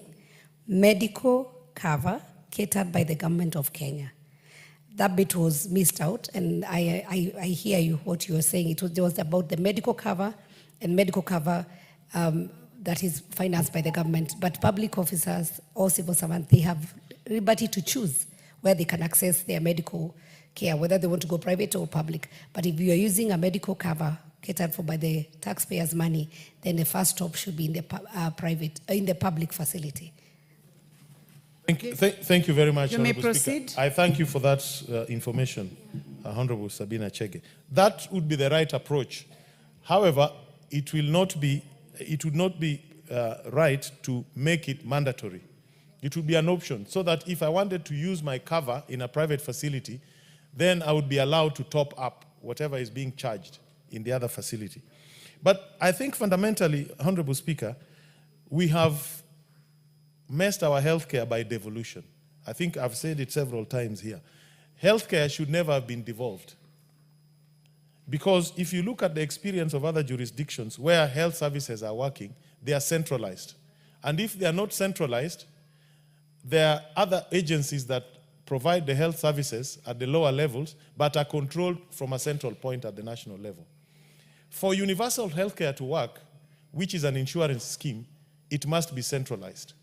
medical cover catered by the government of Kenya. That bit was missed out, and I hear you, what you were saying. It was about the medical cover, and medical cover that is financed by the government. But public officers or civil servants, they have liberty to choose where they can access their medical care, whether they want to go private or public. But if you are using a medical cover catered for by the taxpayers' money, then the first stop should be in the in the public facility. Thank you very much, You may Honorable proceed. Speaker. I thank you for that information, Honorable Sabina Chege. That would be the right approach. However, it would not be right to make it mandatory. It would be an option, so that if I wanted to use my cover in a private facility, then I would be allowed to top up whatever is being charged in the other facility. But I think fundamentally, Honorable Speaker, we have messed our healthcare by devolution. I think I've said it several times here. Healthcare should never have been devolved. Because if you look at the experience of other jurisdictions where health services are working, they are centralized. And if they are not centralized, there are other agencies that provide the health services at the lower levels, but are controlled from a central point at the national level. For universal healthcare to work, which is an insurance scheme, it must be centralized.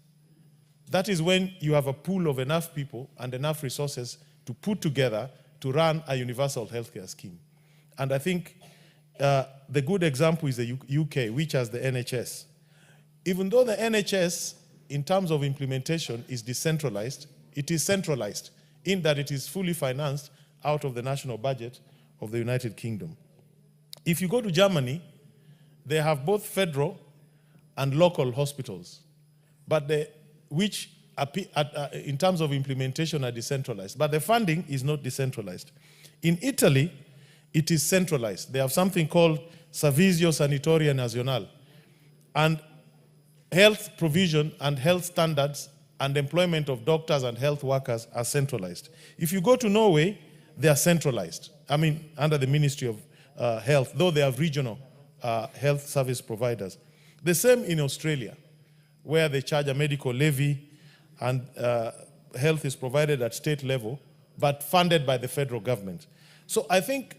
That is when you have a pool of enough people and enough resources to put together to run a universal healthcare scheme. And I think the good example is the UK, which has the NHS. Even though the NHS, in terms of implementation, is decentralized, it is centralized in that it is fully financed out of the national budget of the United Kingdom. If you go to Germany, they have both federal and local hospitals, but which in terms of implementation are decentralized, but the funding is not decentralized. In Italy, it is centralized. They have something called Servizio Sanitario Nazionale, and health provision and health standards and employment of doctors and health workers are centralized. If you go to Norway, they are centralized. I mean, under the Ministry of Health, though they have regional health service providers. The same in Australia, where they charge a medical levy and health is provided at state level, but funded by the federal government. So I think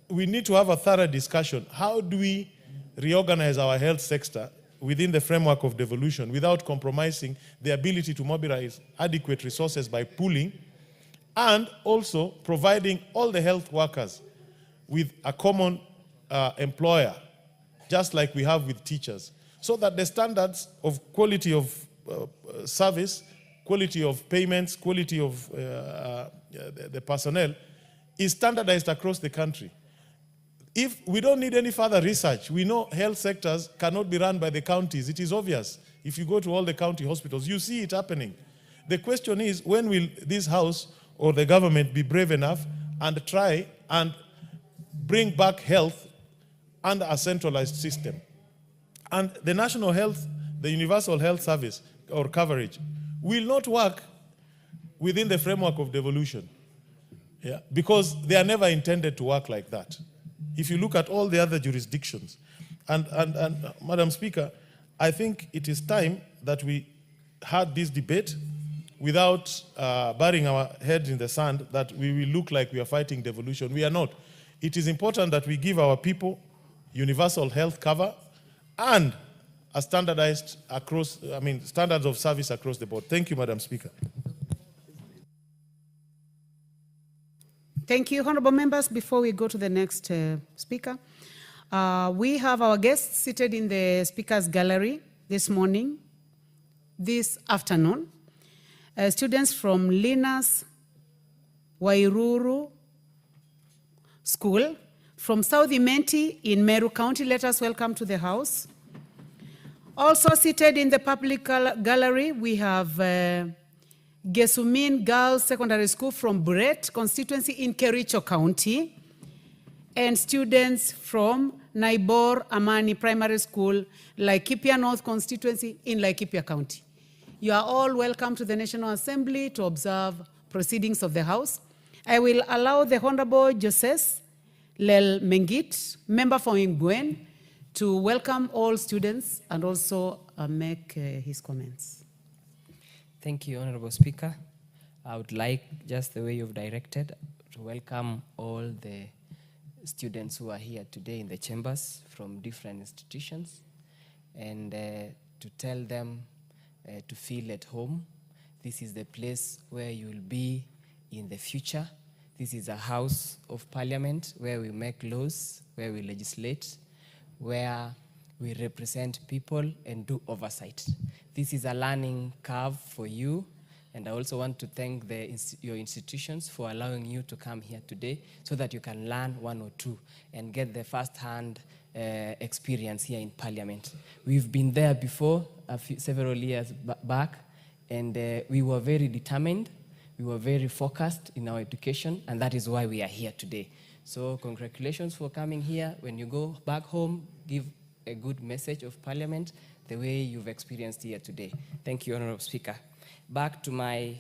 we need to have a thorough discussion. How do we reorganize our health sector within the framework of devolution without compromising the ability to mobilize adequate resources by pooling, and also providing all the health workers with a common employer, just like we have with teachers, so that the standards of quality of service, quality of payments, quality of the personnel is standardized across the country. If we don't need any further research, we know health sectors cannot be run by the counties. It is obvious. If you go to all the county hospitals, you see it happening. The question is, when will this House or the government be brave enough and try and bring back health under a centralized system? And the national health, the universal health service or coverage will not work within the framework of devolution, because they are never intended to work like that. If you look at all the other jurisdictions, and Madam Speaker, I think it is time that we had this debate. without burying our heads in the sand that we will look like we are fighting devolution. We are not. It is important that we give our people universal health cover and a standardized standards of service across the board. Thank you, Madam Speaker. Thank you, honorable members. Before we go to the next speaker, we have our guests seated in the speakers gallery this afternoon. Students from Linas Wairuru School from South Imenti in Meru County. Let us welcome to the house. Also seated in the public gallery, we have Gesumin Girls Secondary School from Buret constituency in Kericho County, and students from Naibor Amani Primary School, Laikipia North constituency in Laikipia County. You are all welcome to the National Assembly to observe proceedings of the House. I will allow the Honorable Joses Lel Mengit, member for Ingwen, to welcome all students and also make his comments. Thank you, Honorable Speaker. I would like, just the way you've directed, to welcome all the students who are here today in the chambers from different institutions, and to tell them to feel at home. This is the place where you will be in the future. This is a house of parliament where we make laws, where we legislate, where we represent people and do oversight. This is a learning curve for you, and I also want to thank your institutions for allowing you to come here today so that you can learn one or two and get the first-hand experience here in Parliament. We've been there before, several years back, and we were very determined, we were very focused in our education, and that is why we are here today. So congratulations for coming here. When you go back home, give a good message of Parliament the way you've experienced here today. Thank you, Honorable Speaker. Back to my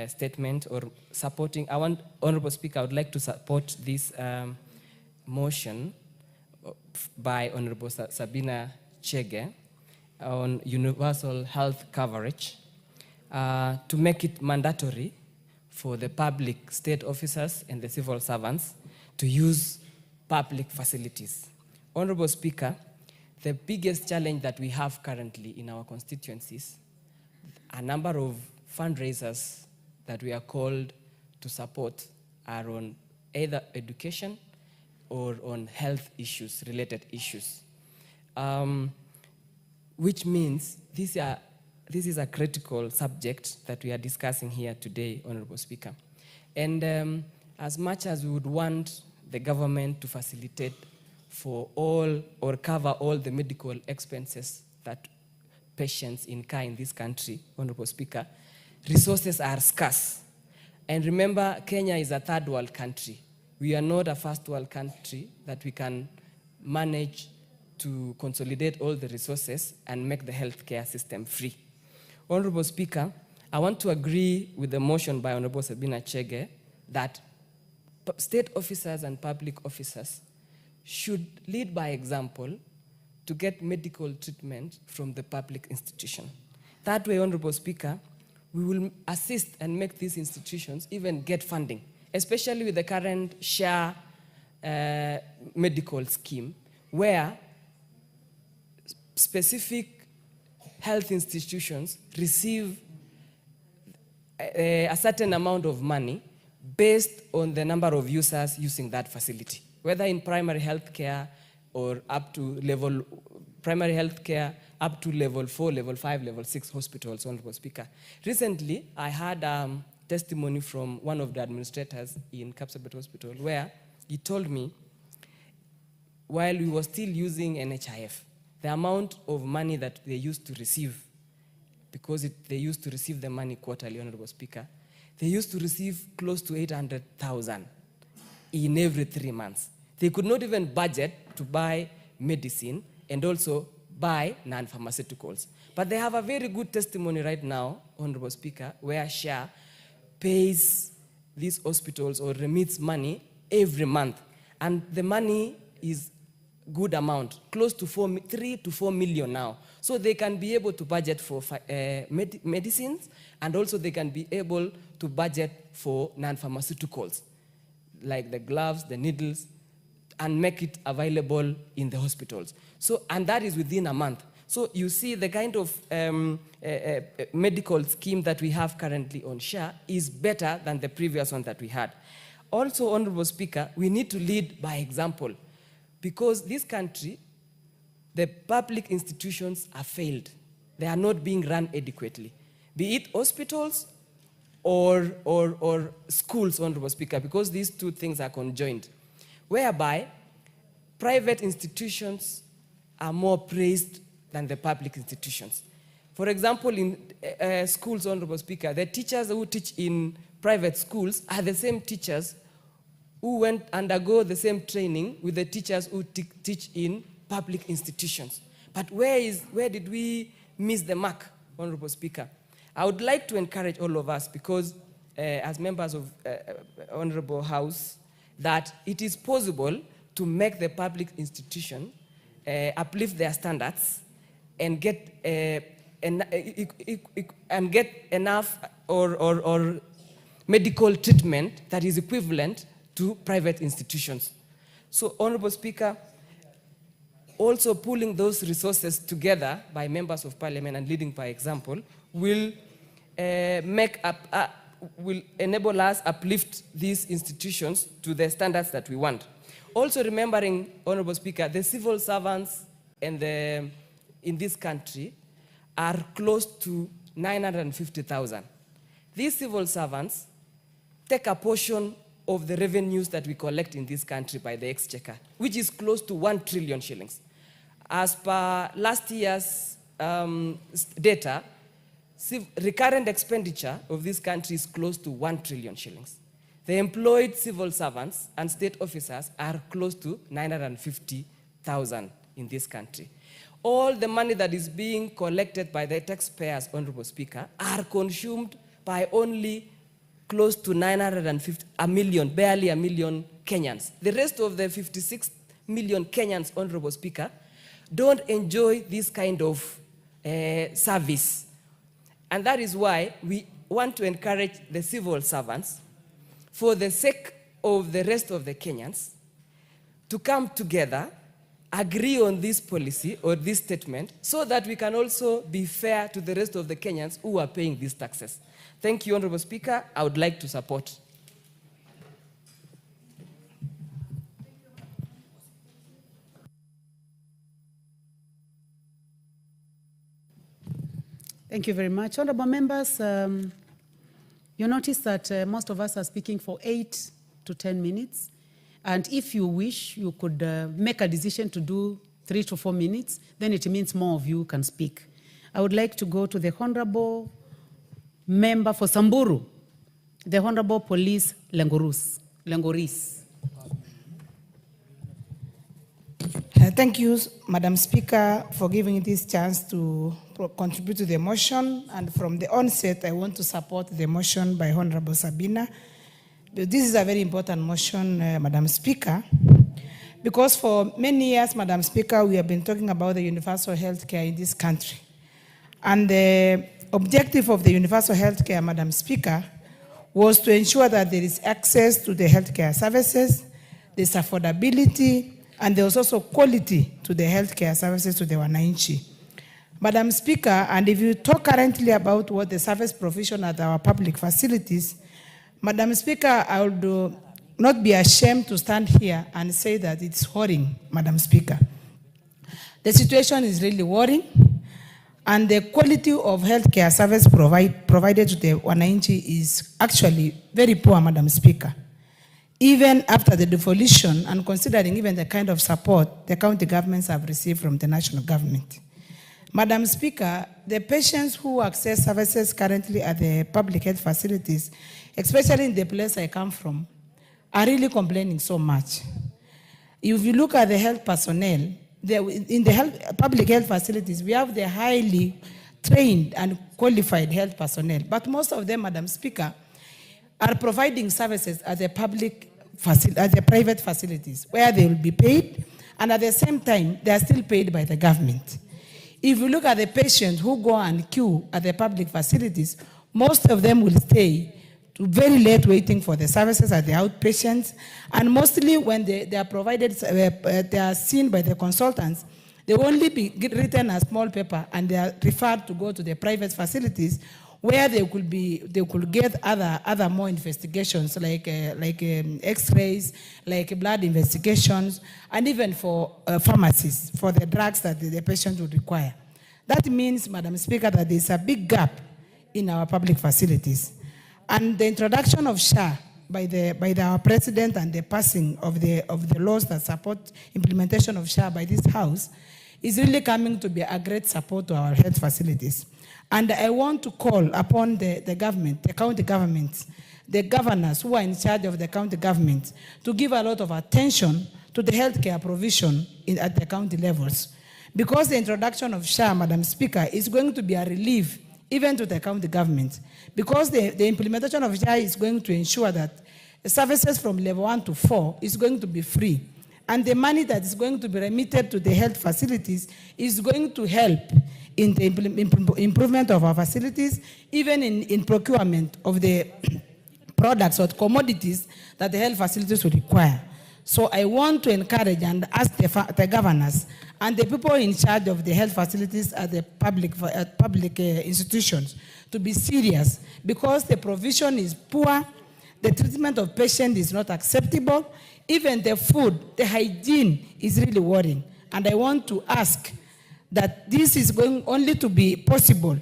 statement or supporting, Honorable Speaker, I would like to support this motion by Honorable Sabina Chege on universal health coverage to make it mandatory for the public state officers and the civil servants to use public facilities. Honorable Speaker, the biggest challenge that we have currently in our constituencies, a number of fundraisers that we are called to support are on either education or on health issues, related issues, which means this is a critical subject that we are discussing here today, Honorable Speaker. And as much as we would want the government to facilitate for all or cover all the medical expenses that patients incur in this country, Honorable Speaker, resources are scarce. And remember, Kenya is a third world country. We are not a first world country that we can manage to consolidate all the resources and make the healthcare system free. Honorable Speaker, I want to agree with the motion by Honorable Sabina Chege that state officers and public officers should lead by example to get medical treatment from the public institution. That way, Honorable Speaker, we will assist and make these institutions even get funding, especially with the current SHA medical scheme, where specific health institutions receive a certain amount of money based on the number of users using that facility, whether in primary health care or up to primary health care up to level 4, level 5, level 6 hospitals, Honorable Speaker. Recently, I had testimony from one of the administrators in Kapsabet Hospital where he told me, while we were still using NHIF, the amount of money that they used to receive, because they used to receive the money quarterly, Honorable Speaker, they used to receive close to 800,000 in every 3 months. They could not even budget to buy medicine and also buy non-pharmaceuticals. But they have a very good testimony right now, Honorable Speaker, where SHA pays these hospitals or remits money every month. And the money is good amount, close to 3 to 4 million now. So they can be able to budget for medicines, and also they can be able to budget for non-pharmaceuticals, like the gloves, the needles, and make it available in the hospitals. So, and that is within a month. So you see the kind of medical scheme that we have currently on SHA is better than the previous one that we had. Also, Honorable Speaker, we need to lead by example, because this country, the public institutions are failed. They are not being run adequately, be it hospitals or schools, Honorable Speaker, because these two things are conjoined, whereby private institutions are more praised than the public institutions. For example, in schools, Honorable Speaker, the teachers who teach in private schools are the same teachers who undergo the same training with the teachers who teach in public institutions. But where did we miss the mark, Honorable Speaker? I would like to encourage all of us, because as members of Honorable House, that it is possible to make the public institution uplift their standards and get enough or medical treatment that is equivalent to private institutions. So, Honorable Speaker, also pulling those resources together by members of parliament and leading by example will will enable us uplift these institutions to the standards that we want. Also remembering, Honorable Speaker, the civil servants in this country are close to 950,000. These civil servants take a portion of the revenues that we collect in this country by the exchequer, which is close to 1 trillion shillings. As per last year's data, recurrent expenditure of this country is close to 1 trillion shillings. The employed civil servants and state officers are close to 950,000 in this country. All the money that is being collected by the taxpayers, Honorable Speaker, are consumed by only close to 950, barely a million Kenyans. The rest of the 56 million Kenyans, Honorable Speaker, don't enjoy this kind of service. And that is why we want to encourage the civil servants, for the sake of the rest of the Kenyans, to come together, agree on this policy or this statement, so that we can also be fair to the rest of the Kenyans who are paying these taxes. Thank you, Honorable Speaker. I would like to support. Thank you very much. Honorable members, you notice that most of us are speaking for 8 to 10 minutes. And if you wish, you could make a decision to do 3 to 4 minutes. Then it means more of you can speak. I would like to go to the Honorable Member for Samburu, the Honorable Police Lengoris. Thank you, Madam Speaker, for giving me this chance to contribute to the motion. And from the onset, I want to support the motion by Honorable Sabina. This is a very important motion, Madam Speaker, because for many years, Madam Speaker, we have been talking about the universal health care in this country. And the objective of the universal health care, Madam Speaker, was to ensure that there is access to the healthcare services, there's affordability, and there was also quality to the healthcare services to the wananchi. Madam Speaker, and if you talk currently about what the service provision at our public facilities, Madam Speaker, I would not be ashamed to stand here and say that it's worrying, Madam Speaker. The situation is really worrying, and the quality of healthcare service provided to the wananchi is actually very poor, Madam Speaker. Even after the devolution, and considering even the kind of support the county governments have received from the national government. Madam Speaker, the patients who access services currently at the public health facilities, especially in the place I come from, are really complaining so much. If you look at the health personnel, in the public health facilities, we have the highly trained and qualified health personnel, but most of them, Madam Speaker, are providing services at the private facilities where they will be paid And at the same time, they are still paid by the government. If you look at the patients who go and queue at the public facilities, most of them will stay to very late waiting for the services at the outpatients. And mostly when they are provided, they are seen by the consultants, they will only be written a small paper and they are referred to go to the private facilities where they could get other more investigations like X-rays, like blood investigations, and even for pharmacies for the drugs that the patient would require. That means, Madam Speaker, that there is a big gap in our public facilities. And the introduction of SHA by our president and the passing of the laws that support implementation of SHA by this House is really coming to be a great support to our health facilities. And I want to call upon the government, the county governments, the governors who are in charge of the county government to give a lot of attention to the healthcare provision at the county levels. Because the introduction of SHA, Madam Speaker, is going to be a relief even to the county government. Because the implementation of SHA is going to ensure that services from level 1 to 4 is going to be free. And the money that is going to be remitted to the health facilities is going to help in the improvement of our facilities, even in procurement of the products or commodities that the health facilities will require. So I want to encourage and ask the governors and the people in charge of the health facilities at the public institutions to be serious, because the provision is poor, the treatment of patients is not acceptable, even the food, the hygiene is really worrying. And I want to ask that this is going only to be possible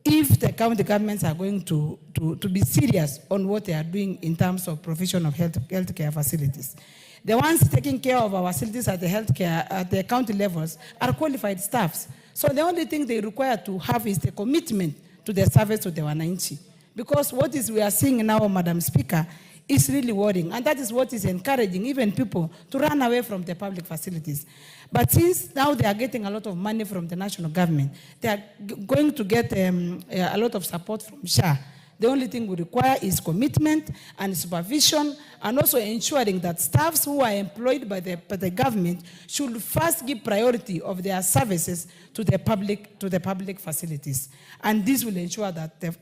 if the county governments are going to be serious on what they are doing in terms of provision of healthcare facilities. The ones taking care of our facilities at the county levels are qualified staffs. So the only thing they require to have is the commitment to the service to the wananchi. Because what we are seeing now, Madam Speaker, is really worrying. And that is what is encouraging even people to run away from the public facilities. But since now they are getting a lot of money from the national government, they are going to get a lot of support from SHA. The only thing we require is commitment and supervision, and also ensuring that staffs who are employed by the government should first give priority of their services to the public facilities. And this will ensure that the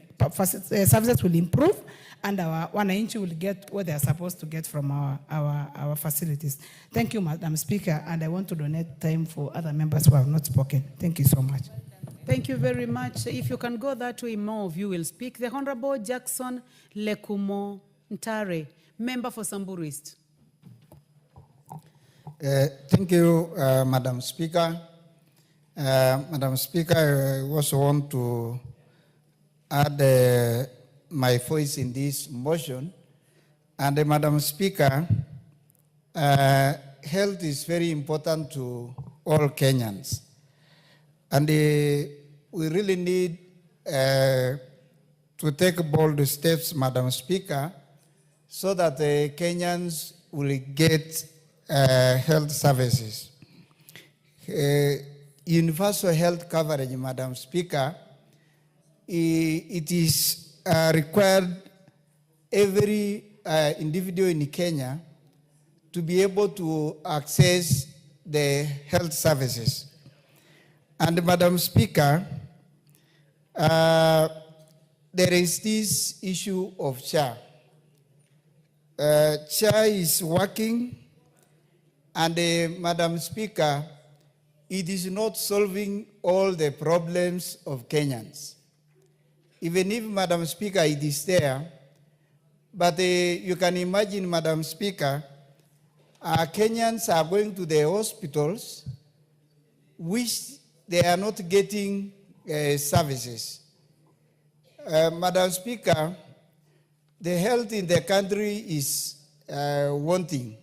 services will improve and our wananchi will get what they are supposed to get from our facilities. Thank you, Madam Speaker, and I want to donate time for other members who have not spoken. Thank you so much. Thank you very much. If you can go that way, more of you will speak. The Honorable Jackson Lekumo Ntare, member for Samburu East. Thank you, Madam Speaker. Madam Speaker, I also want to add my voice in this motion. And Madam Speaker, health is very important to all Kenyans. And we really need to take bold steps, Madam Speaker, so that the Kenyans will get health services. Universal health coverage, Madam Speaker, it is required every individual in Kenya to be able to access the health services. And Madam Speaker, there is this issue of SHA. SHA is working, and Madam Speaker, it is not solving all the problems of Kenyans. Even if, Madam Speaker, it is there, but you can imagine, Madam Speaker, Kenyans are going to the hospitals which they are not getting services. Madam Speaker, the health in the country is wanting,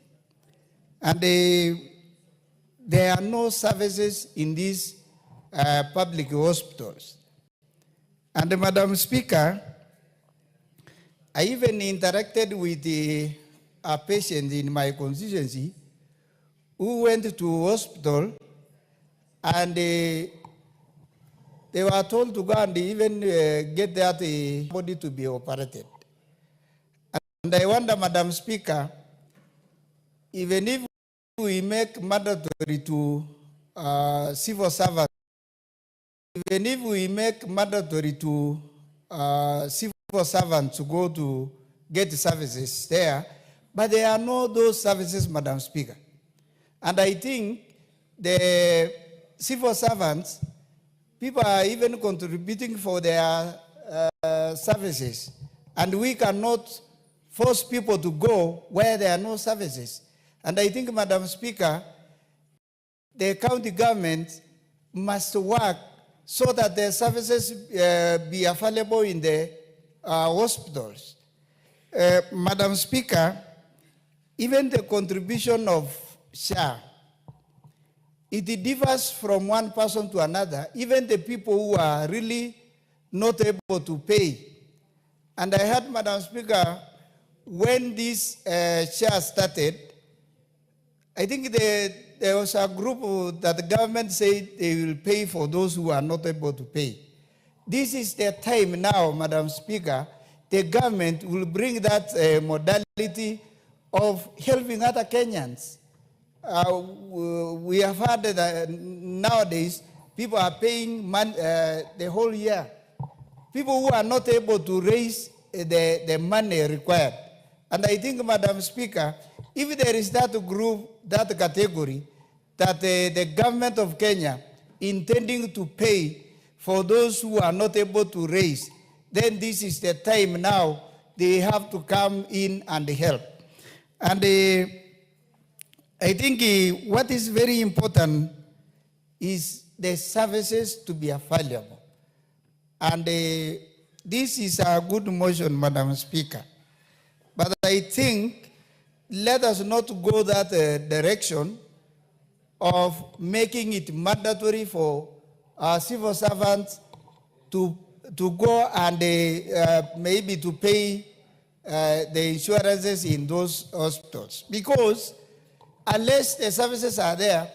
and there are no services in these public hospitals. And Madam Speaker, I even interacted with a patient in my constituency who went to hospital, and they were told to go and even get that body to be operated. And I wonder, Madam Speaker, even if we make mandatory to civil servants, even if we make mandatory to civil servants to go to get services there, but there are no those services, Madam Speaker. And I think the civil servants, people are even contributing for their services, and we cannot force people to go where there are no services. And I think, Madam Speaker, the county government must work so that the services be available in the hospitals. Madam Speaker, even the contribution of SHA, it differs from one person to another, even the people who are really not able to pay. And I heard, Madam Speaker, when this SHA started, I think there was a group that the government said they will pay for those who are not able to pay. This is the time now, Madam Speaker, the government will bring that modality of helping other Kenyans. We have heard that nowadays people are paying the whole year. People who are not able to raise the money required. And I think, Madam Speaker, if there is that group, that category, that the government of Kenya intending to pay for those who are not able to raise, then this is the time now they have to come in and help. And I think what is very important is the services to be available. And this is a good motion, Madam Speaker. But I think let us not go that direction of making it mandatory for civil servants to go and maybe to pay the insurances in those hospitals. Because unless the services are there,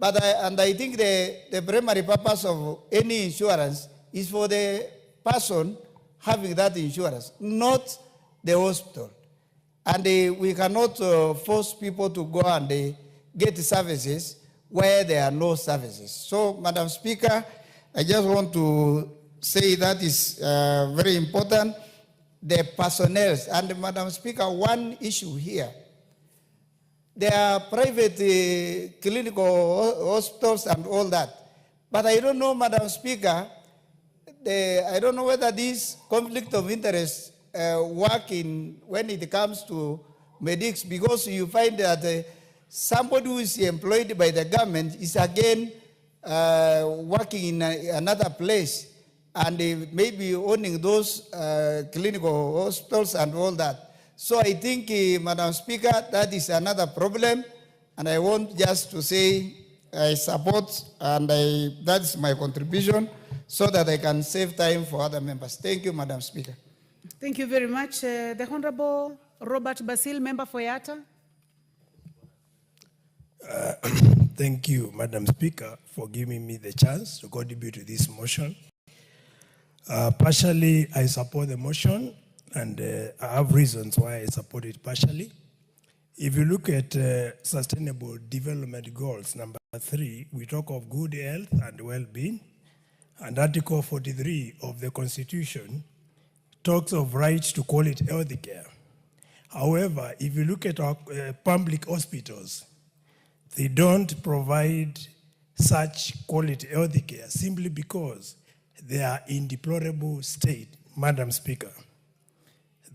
and I think the primary purpose of any insurance is for the person having that insurance, not the hospital. And we cannot force people to go and get services where there are no services. So, Madam Speaker, I just want to say that is very important. The personnel, and Madam Speaker, one issue here. There are private clinical hospitals and all that. But I don't know, Madam Speaker, I don't know whether this conflict of interest work when it comes to medics, because you find that somebody who is employed by the government is again working in another place and maybe owning those clinical hospitals and all that. So I think, Madam Speaker, that is another problem, and I want just to say I support, and that is my contribution, so that I can save time for other members. Thank you, Madam Speaker. Thank you very much. The Honorable Robert Basil, member for Yatta. Thank you, Madam Speaker, for giving me the chance to contribute to this motion. Partially, I support the motion, and I have reasons why I support it partially. If you look at Sustainable Development Goals, number 3, we talk of good health and well-being, and Article 43 of the Constitution talks of rights to quality health care. However, if you look at our public hospitals, they don't provide such quality health care simply because they are in deplorable state, Madam Speaker.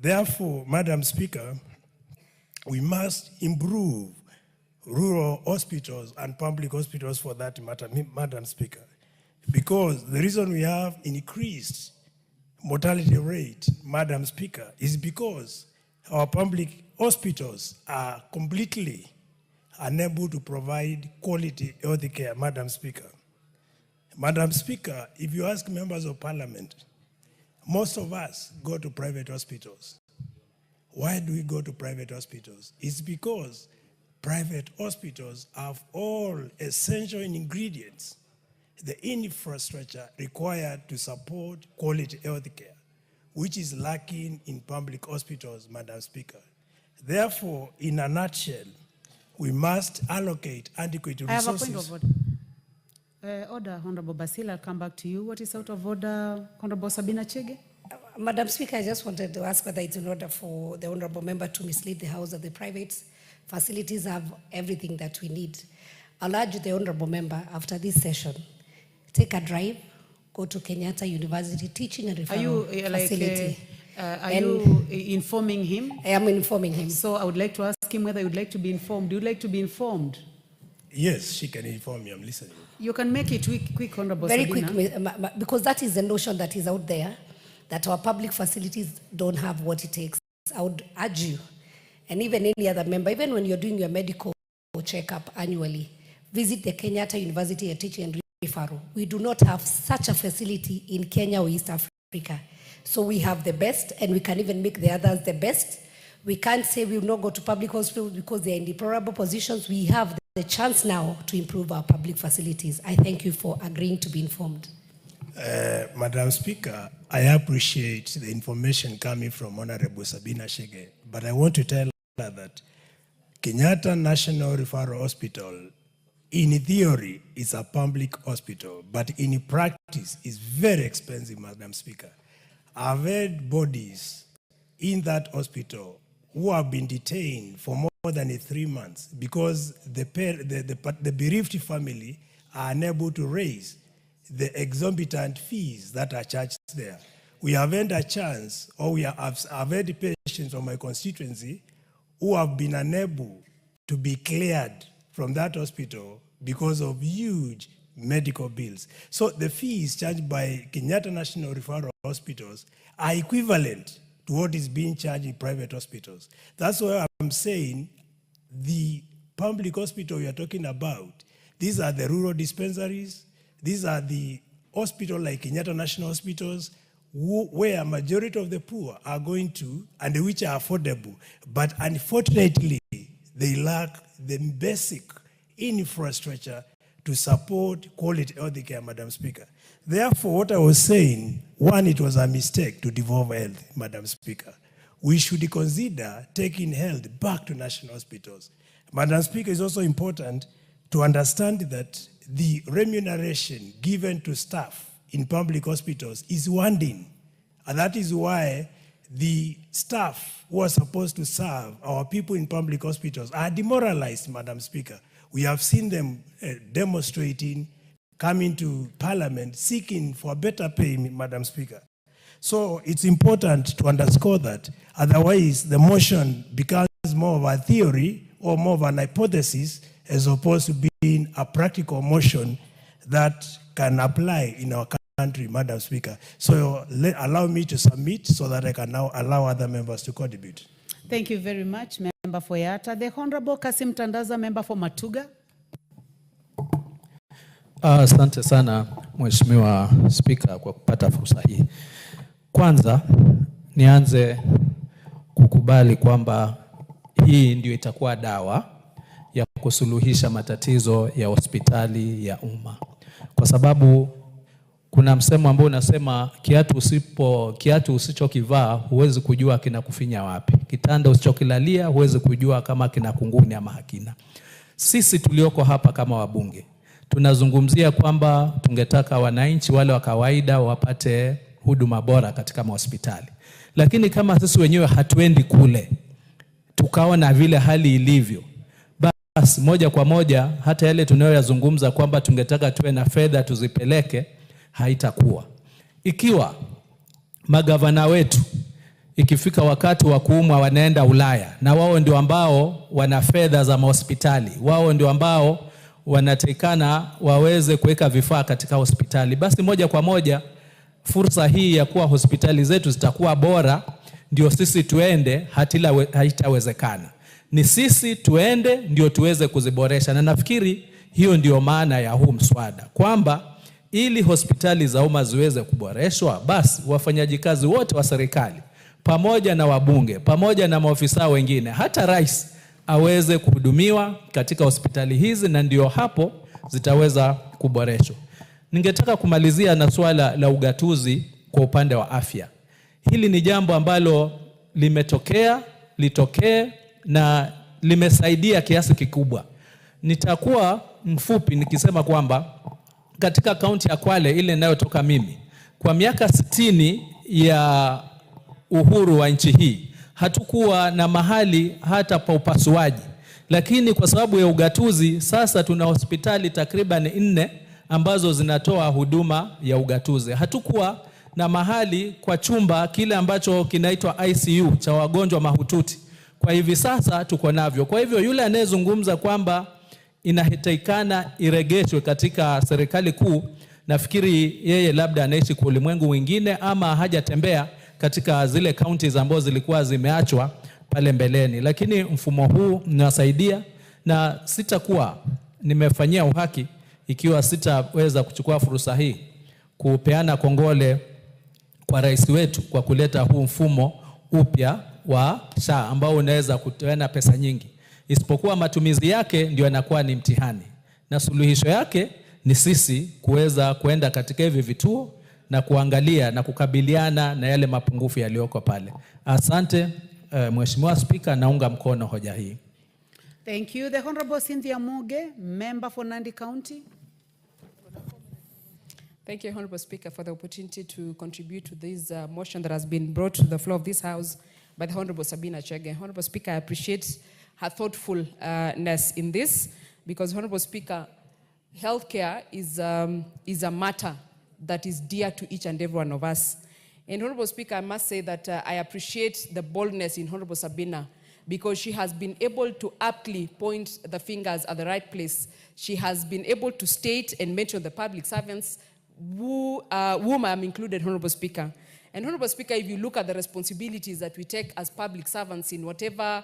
Therefore, Madam Speaker, we must improve rural hospitals and public hospitals for that matter, Madam Speaker, because the reason we have increased mortality rate, Madam Speaker, is because our public hospitals are completely unable to provide quality health care, Madam Speaker. Madam Speaker, if you ask members of parliament, most of us go to private hospitals. Why do we go to private hospitals? It's because private hospitals have all essential ingredients, the infrastructure required to support quality health care, which is lacking in public hospitals, Madam Speaker. Therefore, in a nutshell, we must allocate adequate resources. I have a point of order. Order, Honorable Basil, I'll come back to you. What is out of order, Honorable Sabina Chege? Madam Speaker, I just wanted to ask whether it's in order for the Honorable Member to mislead the House that the private facilities have everything that we need. I'll urge the Honorable Member, after this session, take a drive, go to Kenyatta University Teaching and Referral Facility. Are you informing him? I am informing him. So I would like to ask him whether you would like to be informed. Do you like to be informed? Yes, she can inform me. I'm listening. You can make it quick, Honorable Very Sabina. quick, because that is the notion that is out there, that our public facilities don't have what it takes. I would urge you, and even any other member, even when you're doing your medical checkup annually, visit the Kenyatta University Teaching and Referral. We do not have such a facility in Kenya or East Africa. So we have the best, and we can even make the others the best. We can't say we will not go to public hospitals because they're in deplorable positions. We have the chance now to improve our public facilities. I thank you for agreeing to be informed. Madam Speaker, I appreciate the information coming from Honorable Sabina Chege, but I want to tell her that Kenyatta National Referral Hospital, in theory, is a public hospital, but in practice, is very expensive, Madam Speaker. I've had bodies in that hospital who have been detained for more than 3 months because the bereaved family are unable to raise the exorbitant fees that are charged there. We have had a chance, or I've had patients from my constituency who have been unable to be cleared from that hospital because of huge medical bills. So the fees charged by Kenyatta National Referral Hospitals are equivalent to what is being charged in private hospitals. That's why I'm saying the public hospital we are talking about, these are the rural dispensaries, these are the hospitals like Kenyatta National Hospitals, where a majority of the poor are going to and which are affordable. But unfortunately, they lack the basic infrastructure to support quality health care, Madam Speaker. Therefore, what I was saying, one, it was a mistake to devolve health, Madam Speaker. We should consider taking health back to national hospitals. Madam Speaker, it's also important to understand that the remuneration given to staff in public hospitals is waning. And that is why the staff who are supposed to serve our people in public hospitals are demoralized, Madam Speaker. We have seen them demonstrating, coming to Parliament, seeking for better pay, Madam Speaker. So it's important to underscore that. Otherwise, the motion becomes more of a theory or more of an hypothesis as opposed to being a practical motion that can apply in our country, Madam Speaker. So allow me to submit so that I can now allow other members to contribute. Thank you very much, Member for Yatta. The Honorable Kasim Tandaza, Member for Matuga. Asante sana Mheshimiwa Spika kwa kupata fursa hii. Kwanza nianze kukubali kwamba hii ndio itakuwa dawa ya kusuluhisha matatizo ya hospitali ya umma. Kwa sababu kuna msemo ambao unasema kiatu usichokivaa huwezi kujua kinakufinya wapi. Kitanda usichokilalia huwezi kujua kama kina kunguni ama hakina. Sisi tulioko hapa kama wabunge tunazungumzia kwamba tungetaka wananchi wale wa kawaida wapate huduma bora katika hospitali. Lakini kama sisi wenyewe hatuendi kule, tukaona vile hali ilivyo, basi moja kwa moja hata yale tunayoyazungumza kwamba tungetaka tuwe na fedha tuzipeleke haitakuwa. Ikiwa magavana wetu ikifika wakati wa kuumwa wanaenda Ulaya, na wao ndio ambao wana fedha za hospitali, wao ndio ambao wanatakana waweze kuweka vifaa katika hospitali, basi moja kwa moja fursa hii ya kuwa hospitali zetu zitakuwa bora ndio sisi tuende haitawezekana. Ni sisi tuende ndio tuweze kuziboresha, na nafikiri hiyo ndio maana ya huu mswada, kwamba ili hospitali za umma ziweze kuboreshwa, basi wafanyaji kazi wote wa serikali pamoja na wabunge pamoja na maofisa wengine, hata rais aweze kuhudumiwa katika hospitali hizi, na ndio hapo zitaweza kuboreshwa. Ningetaka kumalizia na swala la ugatuzi kwa upande wa afya. Hili ni jambo ambalo limetokea, litokee, na limesaidia kiasi kikubwa. Nitakuwa mfupi nikisema kwamba katika kaunti ya Kwale ile inayotoka mimi, kwa miaka 60 ya uhuru wa nchi hii hatukuwa na mahali hata pa upasuaji, lakini kwa sababu ya ugatuzi sasa tuna hospitali takriban 4 ambazo zinatoa huduma ya ugatuzi. Hatukuwa na mahali kwa chumba kile ambacho kinaitwa ICU cha wagonjwa mahututi. Kwa hivi sasa tuko navyo. Kwa hivyo yule anayezungumza kwamba inahitajikana iregeshwe katika serikali kuu, nafikiri yeye labda anaishi kwa ulimwengu mwingine ama hajatembea katika zile counties ambazo zilikuwa zimeachwa pale mbeleni. Lakini mfumo huu unasaidia, na sitakuwa nimefanyia uhaki ikiwa sitaweza kuchukua fursa hii kupeana kongole kwa rais wetu kwa kuleta huu mfumo upya wa SHA ambao unaweza kutoa pesa nyingi, isipokuwa matumizi yake ndio yanakuwa ni mtihani, na suluhisho yake ni sisi kuweza kuenda katika hivi vituo na kuangalia na kukabiliana na yale mapungufu yaliyoko pale. Asante Mheshimiwa Spika, naunga mkono hoja hii. Thank you. The Honorable Cynthia Muge, member for Nandi County. Thank you, Honorable Speaker, for the opportunity to contribute to this motion that has been brought to the floor of this House by the Honorable Sabina Chege. Honorable Speaker, I appreciate her thoughtfulness in this because, Honorable Speaker, healthcare is a matter that is dear to each and every one of us. And Honorable Speaker, I must say that I appreciate the boldness in Honorable Sabina because she has been able to aptly point the fingers at the right place. She has been able to state and mention the public servants whom I'm included, Honorable Speaker. And Honorable Speaker, if you look at the responsibilities that we take as public servants in whatever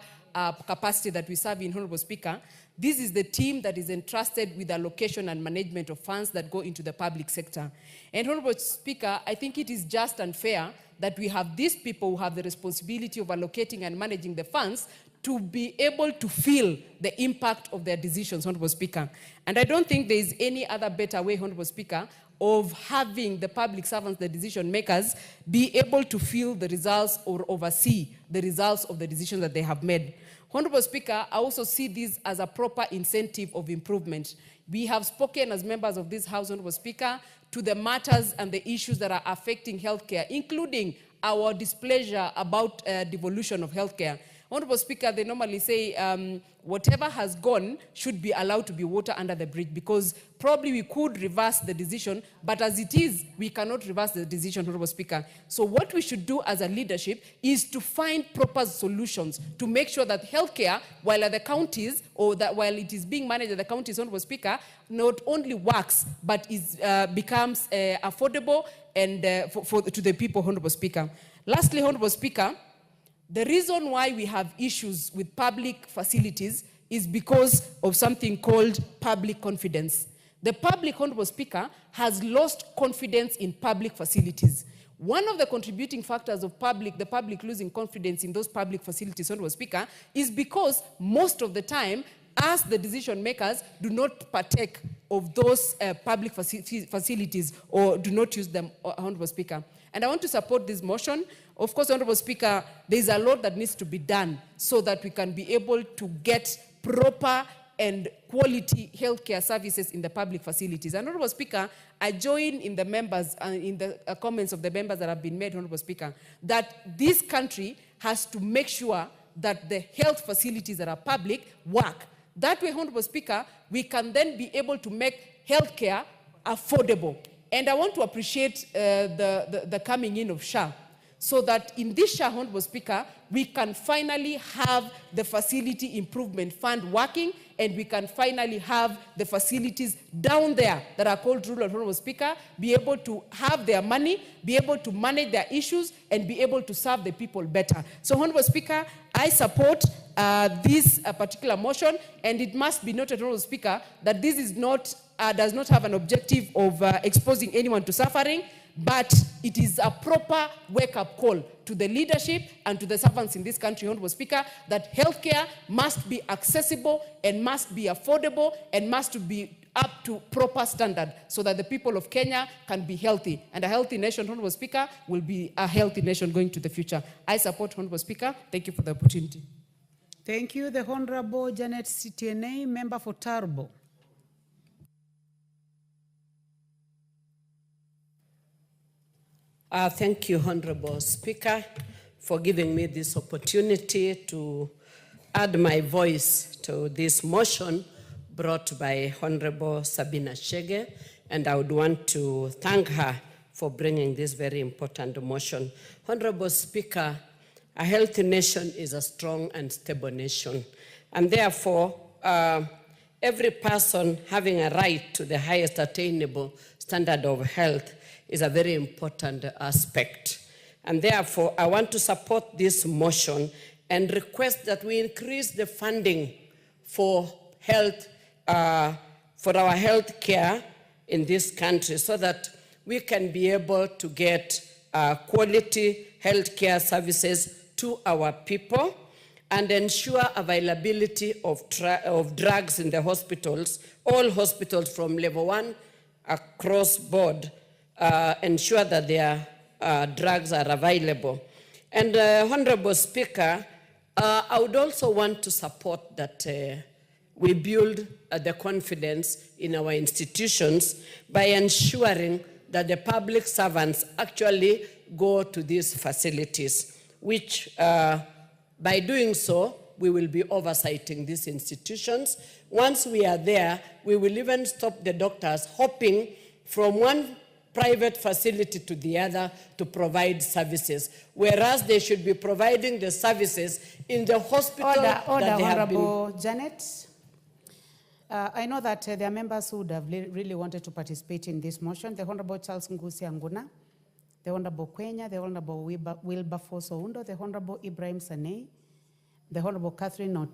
capacity that we serve in, Honorable Speaker, this is the team that is entrusted with the allocation and management of funds that go into the public sector. And Honorable Speaker, I think it is just and fair that we have these people who have the responsibility of allocating and managing the funds to be able to feel the impact of their decisions, Honorable Speaker. And I don't think there is any other better way, Honorable Speaker, of having the public servants, the decision makers, be able to feel the results or oversee the results of the decisions that they have made. Honorable Speaker, I also see this as a proper incentive of improvement. We have spoken as members of this House, Honorable Speaker, to the matters and the issues that are affecting healthcare, including our displeasure about devolution of healthcare. Honorable Speaker, they normally say whatever has gone should be allowed to be water under the bridge because probably we could reverse the decision, but as it is, we cannot reverse the decision, Honorable Speaker. So what we should do as a leadership is to find proper solutions to make sure that healthcare, while at the counties, or that while it is being managed at the counties, Honorable Speaker, not only works, but is, becomes affordable and to the people, Honorable Speaker. Lastly, Honorable Speaker, the reason why we have issues with public facilities is because of something called public confidence. The public, Honorable Speaker, has lost confidence in public facilities. One of the contributing factors of the public losing confidence in those public facilities, Honorable Speaker, is because most of the time, us, the decision makers, do not partake of those public facilities or do not use them, Honorable Speaker. And I want to support this motion. Of course, Honorable Speaker, there is a lot that needs to be done so that we can be able to get proper and quality healthcare services in the public facilities. And Honorable Speaker, I join in the members, in the comments of the members that have been made, Honorable Speaker, that this country has to make sure that the health facilities that are public work. That way, Honorable Speaker, we can then be able to make healthcare affordable. And I want to appreciate the coming in of SHA, so that in this SHA, Honorable Speaker, we can finally have the facility improvement fund working, and we can finally have the facilities down there that are called rural, Honorable Speaker, be able to have their money, be able to manage their issues, and be able to serve the people better. So, Honorable Speaker, I support this particular motion, and it must be noted, Honorable Speaker, that this is not, does not have an objective of exposing anyone to suffering, but it is a proper wake-up call to the leadership and to the servants in this country, Honorable Speaker, that healthcare must be accessible and must be affordable and must be up to proper standard so that the people of Kenya can be healthy. And a healthy nation, Honorable Speaker, will be a healthy nation going to the future. I support, Honorable Speaker. Thank you for the opportunity. Thank you. The Honorable Janet CTNA, member for Turbo. Thank you, Honorable Speaker, for giving me this opportunity to add my voice to this motion brought by Honorable Sabina Chege, and I would want to thank her for bringing this very important motion. Honorable Speaker, a healthy nation is a strong and stable nation, and therefore every person having a right to the highest attainable standard of health is a very important aspect. And therefore, I want to support this motion and request that we increase the funding for health, for our health care in this country so that we can be able to get quality health care services to our people and ensure availability of drugs in the hospitals, all hospitals from level 1 across board, ensure that their drugs are available. And Honorable Speaker, I would also want to support that we build the confidence in our institutions by ensuring that the public servants actually go to these facilities, which by doing so, we will be oversighting these institutions. Once we are there, we will even stop the doctors hopping from one private facility to the other to provide services, whereas they should be providing the services in the hospital Order, that they have been. Honorable Janet. I know that there are members who would have really wanted to participate in this motion. The Honorable Charles Ngusi Anguna, the Honorable Kwenya, the Honorable Wilberforce Oundo, the Honorable Ibrahim Sanei, the Honorable Catherine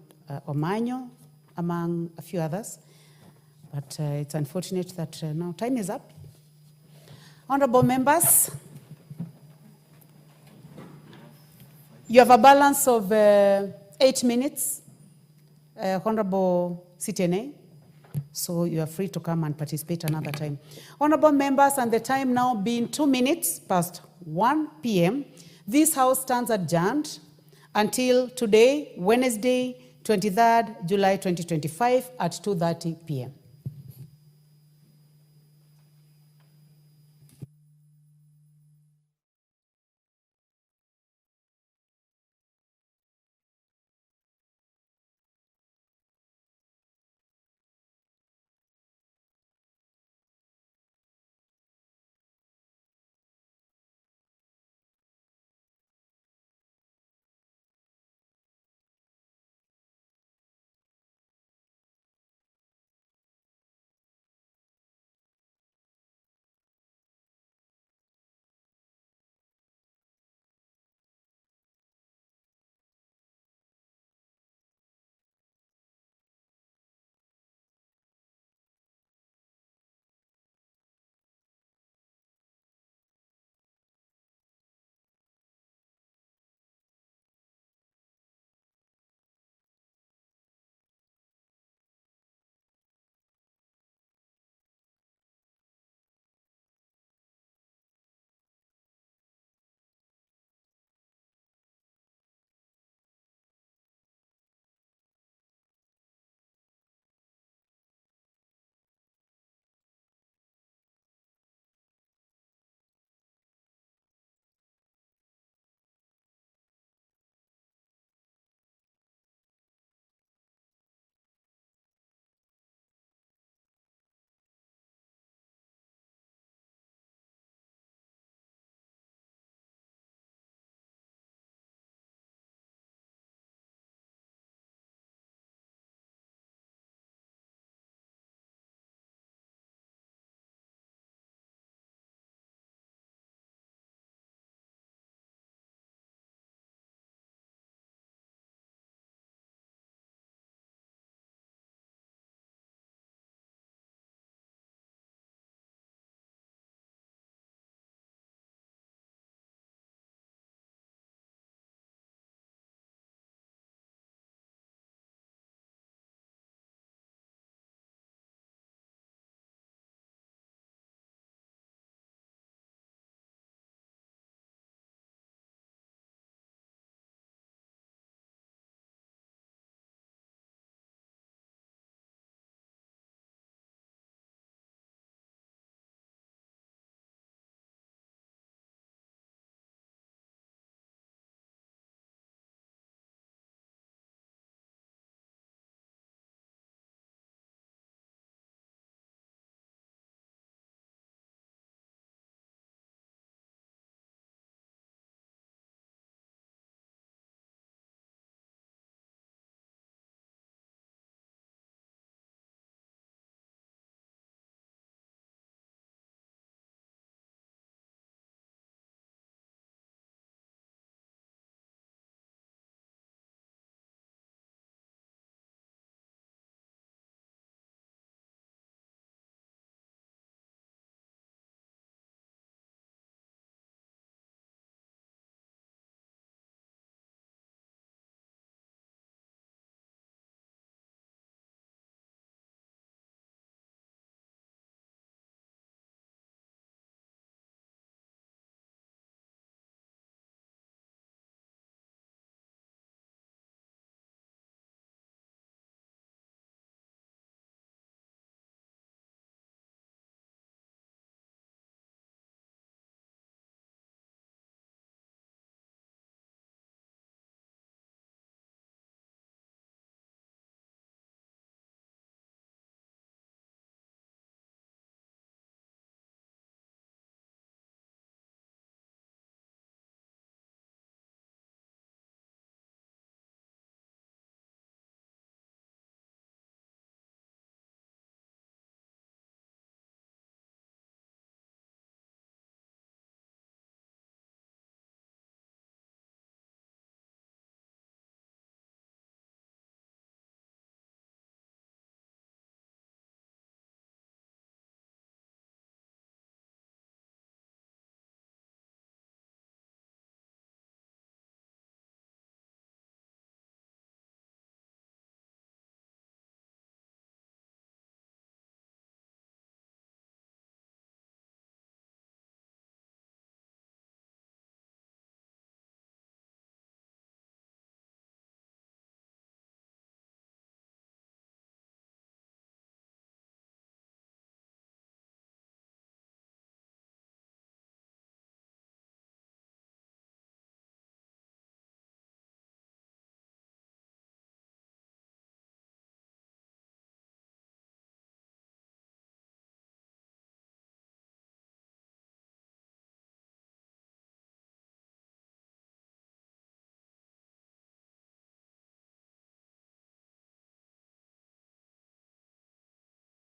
Omanyo, among a few others. But it's unfortunate that now time is up. Honorable members, you have a balance of 8 minutes, Honorable CTNA, so you are free to come and participate another time. Honorable members, and the time now being 2 minutes past 1 p.m., this House stands adjourned until today, Wednesday, 23rd July 2025 at 2:30 p.m.